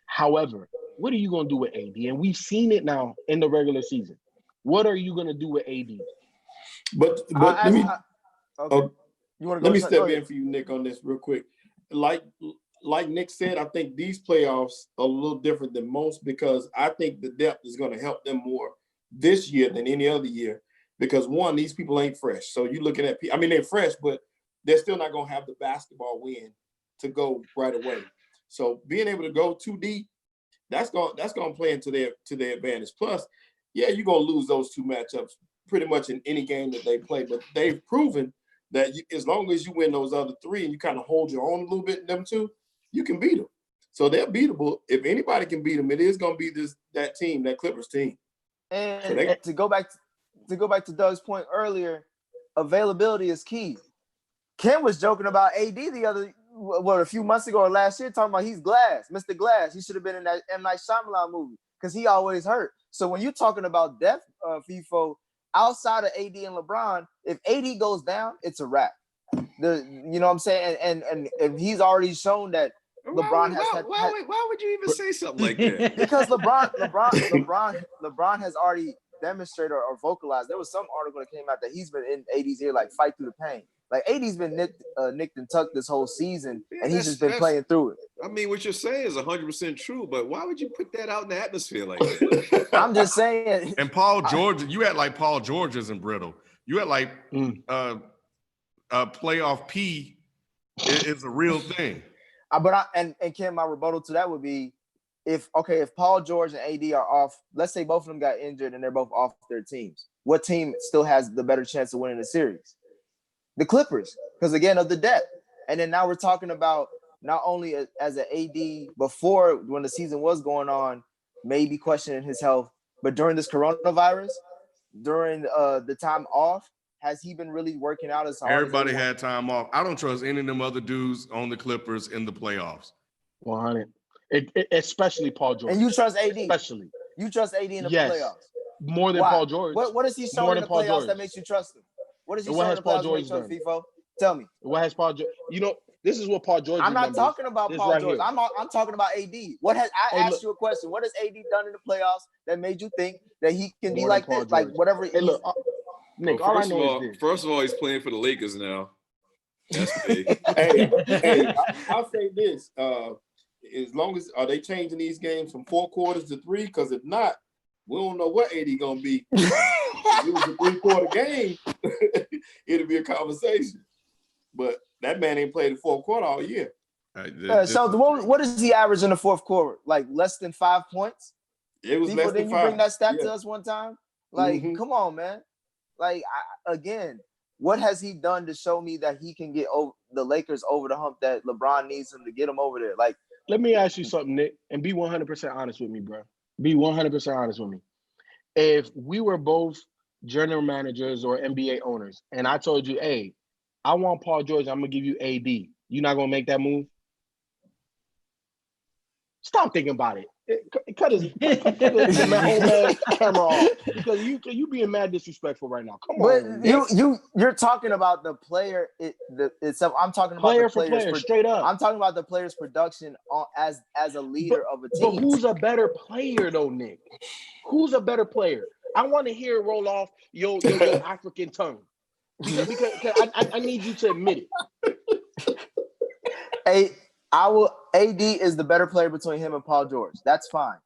However, what are you gonna do with AD? And we've seen it now in the regular season. What are you gonna do with AD? But Okay. You want to let me step in for you, Nick, on this real quick. Like Nick said, I think these playoffs are a little different than most because I think the depth is going to help them more this year than any other year. Because one, these people ain't fresh. So you're looking at, I mean, they're fresh, but they're still not going to have the basketball win to go right away. So being able to go too deep, that's going to play into their advantage. Plus, yeah, you're going to lose those two matchups pretty much in any game that they play. But they've proven that as long as you win those other three and you kind of hold your own a little bit in them two, you can beat them. So they're beatable. If anybody can beat them, it is going to be that team, that Clippers team. And to go back to Doug's point earlier, availability is key. Ken was joking about AD a few months ago or last year, talking about he's Glass, Mr. Glass. He should have been in that M. Night Shyamalan movie because he always hurt. So when you're talking about depth, FIFO, outside of AD and LeBron, if AD goes down, it's a wrap. You know what I'm saying? And he's already shown that LeBron why would you even say something like that? Because LeBron has already demonstrated or vocalized. There was some article that came out that he's been in AD's ear, like fight through the pain. Like AD's been nicked and tucked this whole season, and he's just been playing through it. I mean, what you're saying is 100% true, but why would you put that out in the atmosphere like that? I'm just saying. And Paul George, you had like Paul George isn't brittle. You had like playoff P is a real thing. But Ken, my rebuttal to that would be if Paul George and AD are off, let's say both of them got injured and they're both off their teams, what team still has the better chance of winning the series? The Clippers, because again of the depth. And then now we're talking about not only as an AD before when the season was going on, maybe questioning his health, but during this coronavirus, during the time off, has he been really working out as hard? Everybody had time off. I don't trust any of them other dudes on the Clippers in the playoffs. 100. Especially Paul George. And you trust AD? Especially. You trust AD in the playoffs? More than Paul George. What is he showing in the playoffs that makes you trust him? What is he showing in the playoffs that makes you trust FIFO? Tell me. What has Paul George? You know, this is what Paul George. I'm not talking about Paul George. I'm talking about AD. I asked you a question. What has AD done in the playoffs that made you think that he can be like this? Like whatever. Hey, look, Nick. Well, all I know is this. First of all, he's playing for the Lakers now. That's big. I'll say this: as long as are they changing these games from 4 quarters to 3? Because if not, we don't know what AD gonna be. If it was a 3-quarter game, it'll be a conversation. But that man ain't played the 4th quarter all year. So what is he average in the 4th quarter? Like less than 5 points? It was less than 5. Didn't you bring that stat to us one time? Like, come on, man. Like, again, what has he done to show me that he can get the Lakers over the hump that LeBron needs him to get them over there? Like, let me ask you something, Nick, and be 100% honest with me, bro. Be 100% honest with me. If we were both general managers or NBA owners, and I told you, hey, I want Paul George, I'm going to give you AD. You not going to make that move? Stop thinking about it. Cut his camera off because you being mad disrespectful right now. Come on, you're talking about the player itself. I'm talking about player for player, straight up. I'm talking about the player's production as a leader of a team. But who's a better player though, Nick? Who's a better player? I want to hear it roll off your African tongue because I need you to admit it. AD is the better player between him and Paul George. That's fine.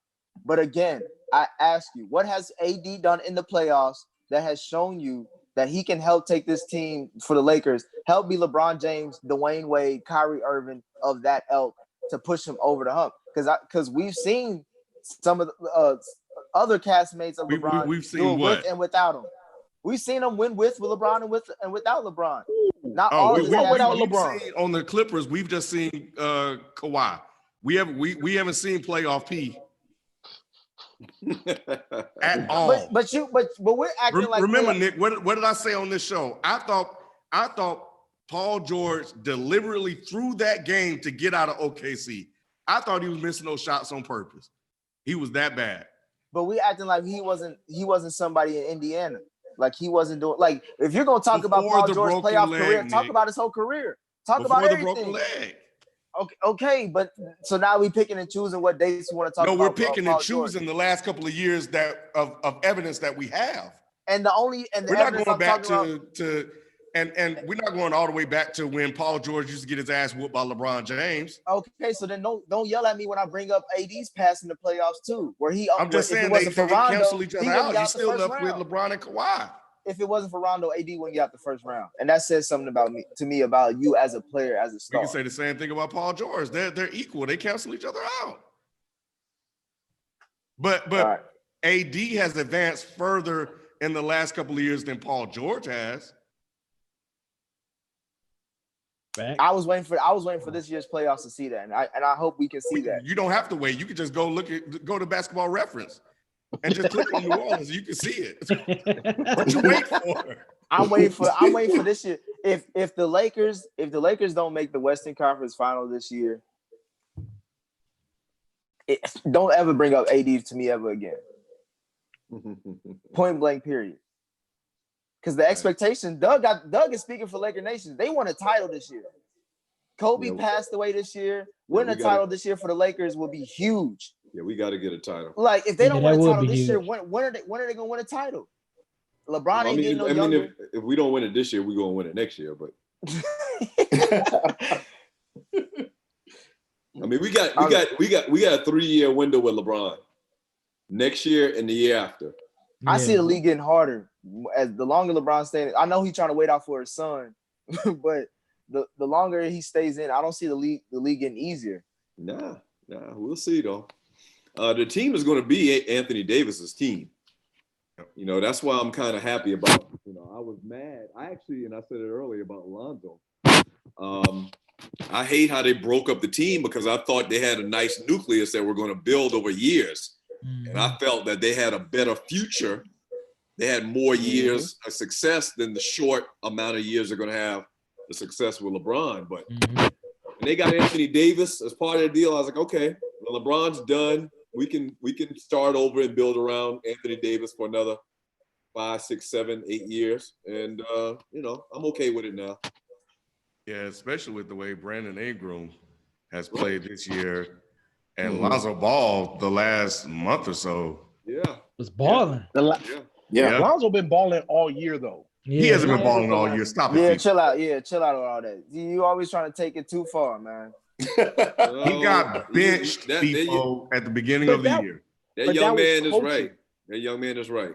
But again, I ask you, what has AD done in the playoffs that has shown you that he can help take this team for the Lakers, help be LeBron James, Dwayne Wade, Kyrie Irving of that ilk to push him over the hump? Because we've seen some of the other castmates of LeBron we've seen with and without him. We've seen him win with LeBron and without LeBron. Not without LeBron. On the Clippers, we've just seen Kawhi. We haven't seen playoff P at all. But we're acting like. Remember, Nick, what did I say on this show? I thought Paul George deliberately threw that game to get out of OKC. I thought he was missing those shots on purpose. He was that bad. But we acting like he wasn't somebody in Indiana. Like he wasn't doing. Like if you're gonna talk about Paul George's playoff career, talk about his whole career. Talk about everything. Before the broken leg. Okay, but so now we picking and choosing what dates we want to talk about. No, we're picking and choosing the last couple of years of evidence that we have. And we're not going back to we're not going all the way back to when Paul George used to get his ass whooped by LeBron James. Okay, so then don't yell at me when I bring up AD's pass in the playoffs too, where he. I'm just saying they cancel each other out. He's still left with LeBron and Kawhi. If it wasn't for Rondo, AD wouldn't get out the first round, and that says something about you as a player, as a star. We can say the same thing about Paul George. They're equal. They cancel each other out. But right. AD has advanced further in the last couple of years than Paul George has. Back. I was waiting for this year's playoffs to see that, and I hope we can see that. You don't have to wait. You can just go to Basketball Reference. and just click on New Orleans. You can see it. What you wait for? I'm waiting for this year. If the Lakers don't make the Western Conference Final this year, don't ever bring up AD to me ever again. Point blank, period. Because the expectation, Doug is speaking for Laker Nation. They won a title this year. Kobe passed away this year. Winning a title this year for the Lakers will be huge. Yeah, we got to get a title. Like, if they don't win a title this year, when are they going to win a title? LeBron ain't getting no younger. If we don't win it this year, we're going to win it next year. But I mean, we got a 3-year window with LeBron. Next year and the year after. I see the league getting harder as the longer LeBron stays. I know he's trying to wait out for his son, but the longer he stays in, I don't see the league getting easier. Nah, we'll see though. The team is going to be Anthony Davis's team. You know, that's why I'm kind of happy about. You know, I was mad. And I said it earlier about Lonzo. I hate how they broke up the team because I thought they had a nice nucleus that we're going to build over years. And I felt that they had a better future. They had more years of success than the short amount of years they're going to have the success with LeBron. But when they got Anthony Davis as part of the deal, I was like, okay, well, LeBron's done. We can start over and build around Anthony Davis for another 5, 6, 7, 8 years. And, you know, I'm okay with it now. Yeah, especially with the way Brandon Ingram has played this year. And Lonzo Ball the last month or so. Yeah. Was balling. Yeah. Lonzo been balling all year though. He hasn't been balling all year. Stop it. Yeah, chill out. Yeah, chill out on all that. You always trying to take it too far, man. He got benched at the beginning of the year. That young man is right. That young man is right.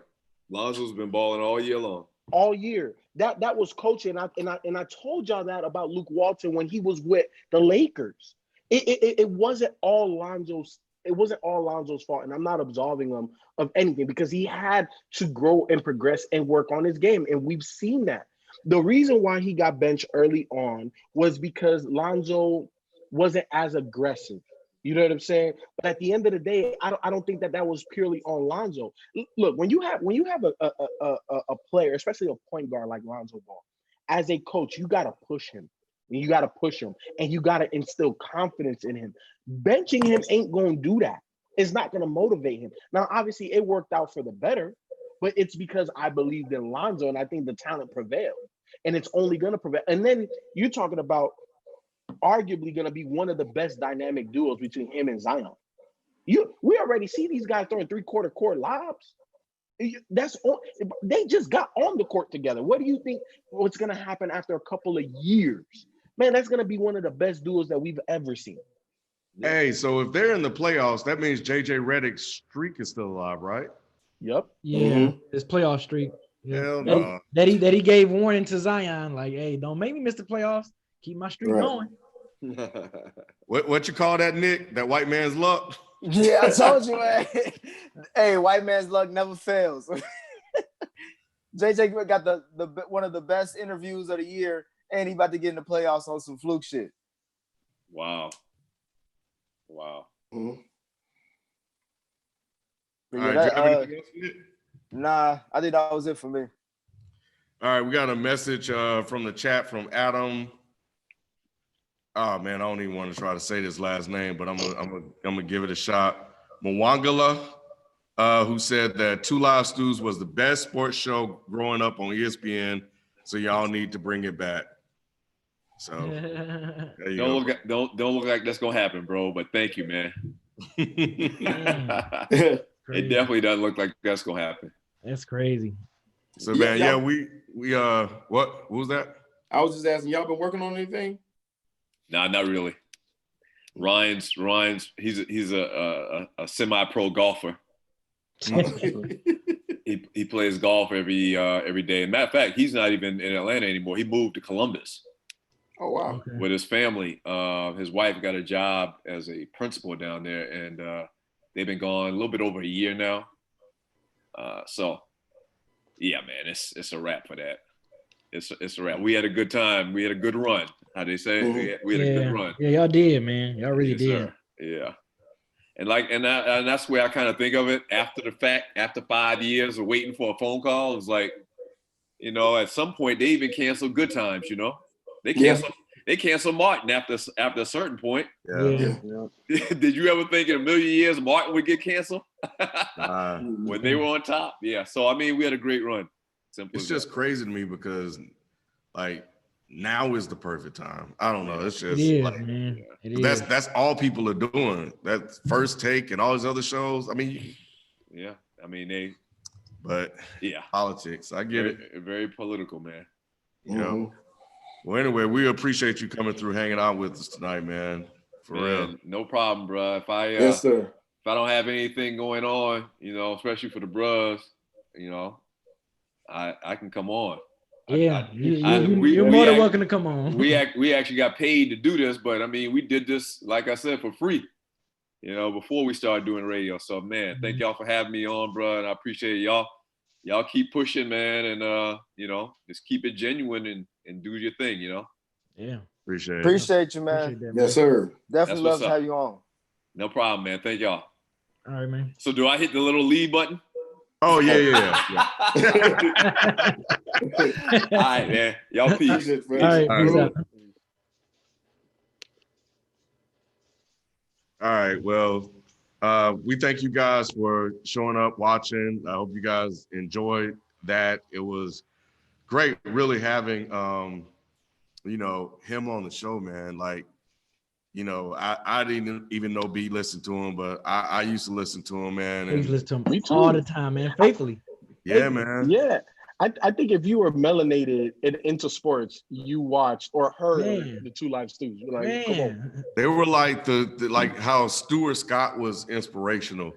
Lonzo's been balling all year long. All year. That was coaching. And I told y'all that about Luke Walton when he was with the Lakers. It wasn't all Lonzo's. It wasn't all Lonzo's fault, and I'm not absolving him of anything because he had to grow and progress and work on his game, and we've seen that. The reason why he got benched early on was because Lonzo wasn't as aggressive. You know what I'm saying? But at the end of the day, I don't think that was purely on Lonzo. Look, when you have a player, especially a point guard like Lonzo Ball, as a coach, you got to push him. And you got to push him and you got to instill confidence in him. Benching him ain't going to do that. It's not going to motivate him. Now, obviously, it worked out for the better, but it's because I believed in Lonzo and I think the talent prevailed. And it's only going to prevail. And then you're talking about arguably going to be one of the best dynamic duos between him and Zion. We already see these guys throwing 3/4 court lobs. They just got on the court together. What do you think what's going to happen after a couple of years? Man, that's going to be one of the best duos that we've ever seen. Hey, so if they're in the playoffs, that means JJ Redick's streak is still alive, right? Yep. Yeah, his playoff streak. Yeah. Hell no. That he gave warning to Zion, like, hey, don't make me miss the playoffs. Keep my streak going. What you call that, Nick? That white man's luck? Yeah, I told you, man. Hey, white man's luck never fails. JJ got the one of the best interviews of the year, and he about to get in the playoffs on some fluke shit. Wow. Mm-hmm. All right, do you have anything else, Nick? Nah, I think that was it for me. All right, we got a message from the chat from Adam. Oh man, I don't even want to try to say this last name, but I'm gonna give it a shot. Mwangala, who said that Two Live Stews was the best sports show growing up on ESPN, so y'all need to bring it back. So there you go. Don't look like that's gonna happen, bro. But thank you, man. It It definitely doesn't look like that's gonna happen. That's crazy. So man, we what was that? I was just asking, y'all been working on anything? Nah, not really. Ryan's he's a semi-pro golfer. He plays golf every day. Matter of fact, he's not even in Atlanta anymore. He moved to Columbus. Oh wow! With his family. His wife got a job as a principal down there, and they've been gone a little bit over a year now. So, yeah, man, it's a wrap for that. It's a wrap. We had a good time. We had a good run. How they say? We had a good run. Yeah, y'all did, man. Y'all really did. Sir. Yeah. And that's where I kind of think of it after the fact, after 5 years of waiting for a phone call. It's like, at some point they even cancel Good Times. They cancel Martin after a certain point. Yeah. Did you ever think in a million years Martin would get canceled when they were on top? Yeah. So I mean, we had a great run. Simple. It's just crazy to me because, like, now is the perfect time. I don't know. It's just man. It is. That's all people are doing. That First Take and all these other shows. I mean, yeah. I mean but politics. I get it. Very political, man. Well, anyway, we appreciate you coming through, hanging out with us tonight, man. For real. No problem, bro. Yes, sir. If I don't have anything going on, especially for the bros, I can come on. Yeah, you're more than welcome to come on. We actually got paid to do this, but I mean, we did this, like I said, for free, before we started doing radio. So, man, thank y'all for having me on, bro, and I appreciate y'all. Y'all keep pushing, man, and just keep it genuine and do your thing, Yeah, appreciate you, man. Appreciate that, Yes, sir. Definitely love to have you on. No problem, man. Thank y'all. All right, man. So, do I hit the little leave button? Oh yeah. All right, man. Y'all peace. All right. All right. Well, we thank you guys for showing up, watching. I hope you guys enjoyed that. It was great, really having him on the show, man. Like, I didn't even know B listened to him, but I used to listen to him, man. I used to listen to him all the time, man, faithfully. Yeah, man. Yeah. I think if you were melanated into sports, you watched or heard the Two Live Stews. Like, come on. They were like the like how Stewart Scott was inspirational,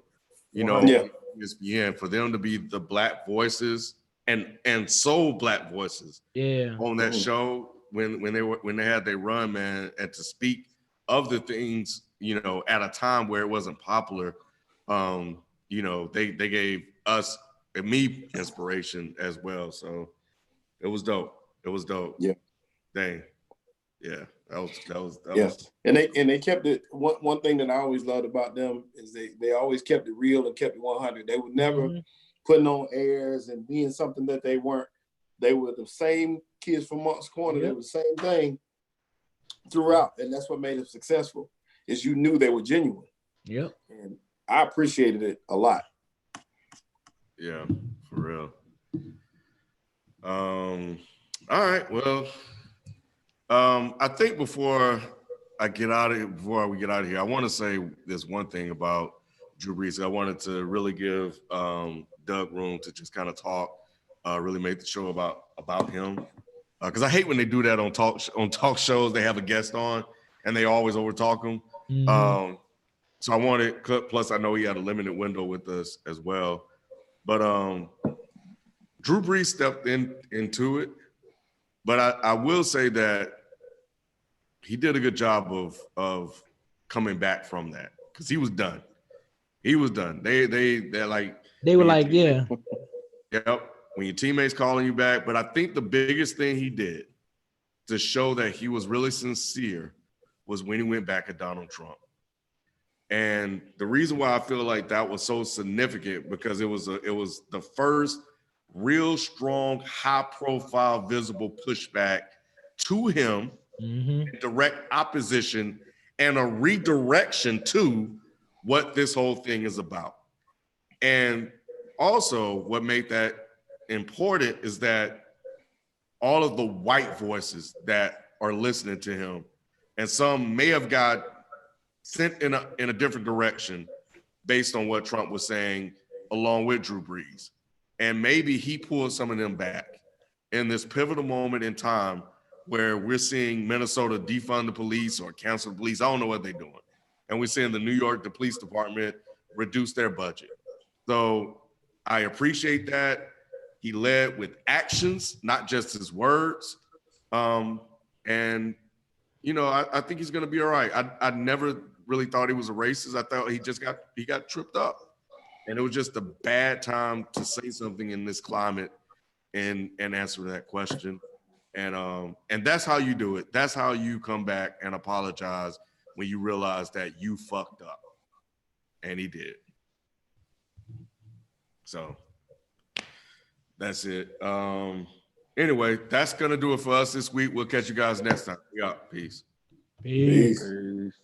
ESPN, for them to be the black voices and soul black voices on that show when they had their run, man, and to speak of the things, at a time where it wasn't popular, they gave us and me inspiration as well. So it was dope. Yeah. Dang. Yeah. That was. And they kept it. One thing that I always loved about them is they always kept it real and kept it 100. They would never putting on airs and being something that they weren't. They were the same kids from Moncks Corner. They were the same thing throughout, and that's what made them successful. Is you knew they were genuine. Yep. And I appreciated it a lot. Yeah, for real. All right. Well, I think before we get out of here, I want to say this one thing about Drew Brees. I wanted to really give Doug room to just kind of talk, really make the show about him. Because I hate when they do that on talk shows. They have a guest on and they always overtalk them. So I wanted, plus I know he had a limited window with us as well. But Drew Brees stepped into it. But I will say that he did a good job of coming back from that because he was done. He was done. They were like, yeah. Yep. When your teammates calling you back. But I think the biggest thing he did to show that he was really sincere was when he went back at Donald Trump. And the reason why I feel like that was so significant because it was the first real strong, high profile, visible pushback to him, direct opposition, and a redirection to what this whole thing is about. And also what made that important is that all of the white voices that are listening to him, and some may have got sent in a different direction based on what Trump was saying along with Drew Brees. And maybe he pulled some of them back in this pivotal moment in time where we're seeing Minnesota defund the police or cancel the police. I don't know what they're doing. And we're seeing the New York, the police department reduce their budget. So I appreciate that. He led with actions, not just his words. And, I think he's going to be all right. I never really thought he was a racist. I thought he got tripped up. And it was just a bad time to say something in this climate and answer that question. And that's how you do it. That's how you come back and apologize when you realize that you fucked up. and he did. So that's it. Anyway, that's gonna do it for us this week. We'll catch you guys next time. Yeah, peace. Peace. Peace.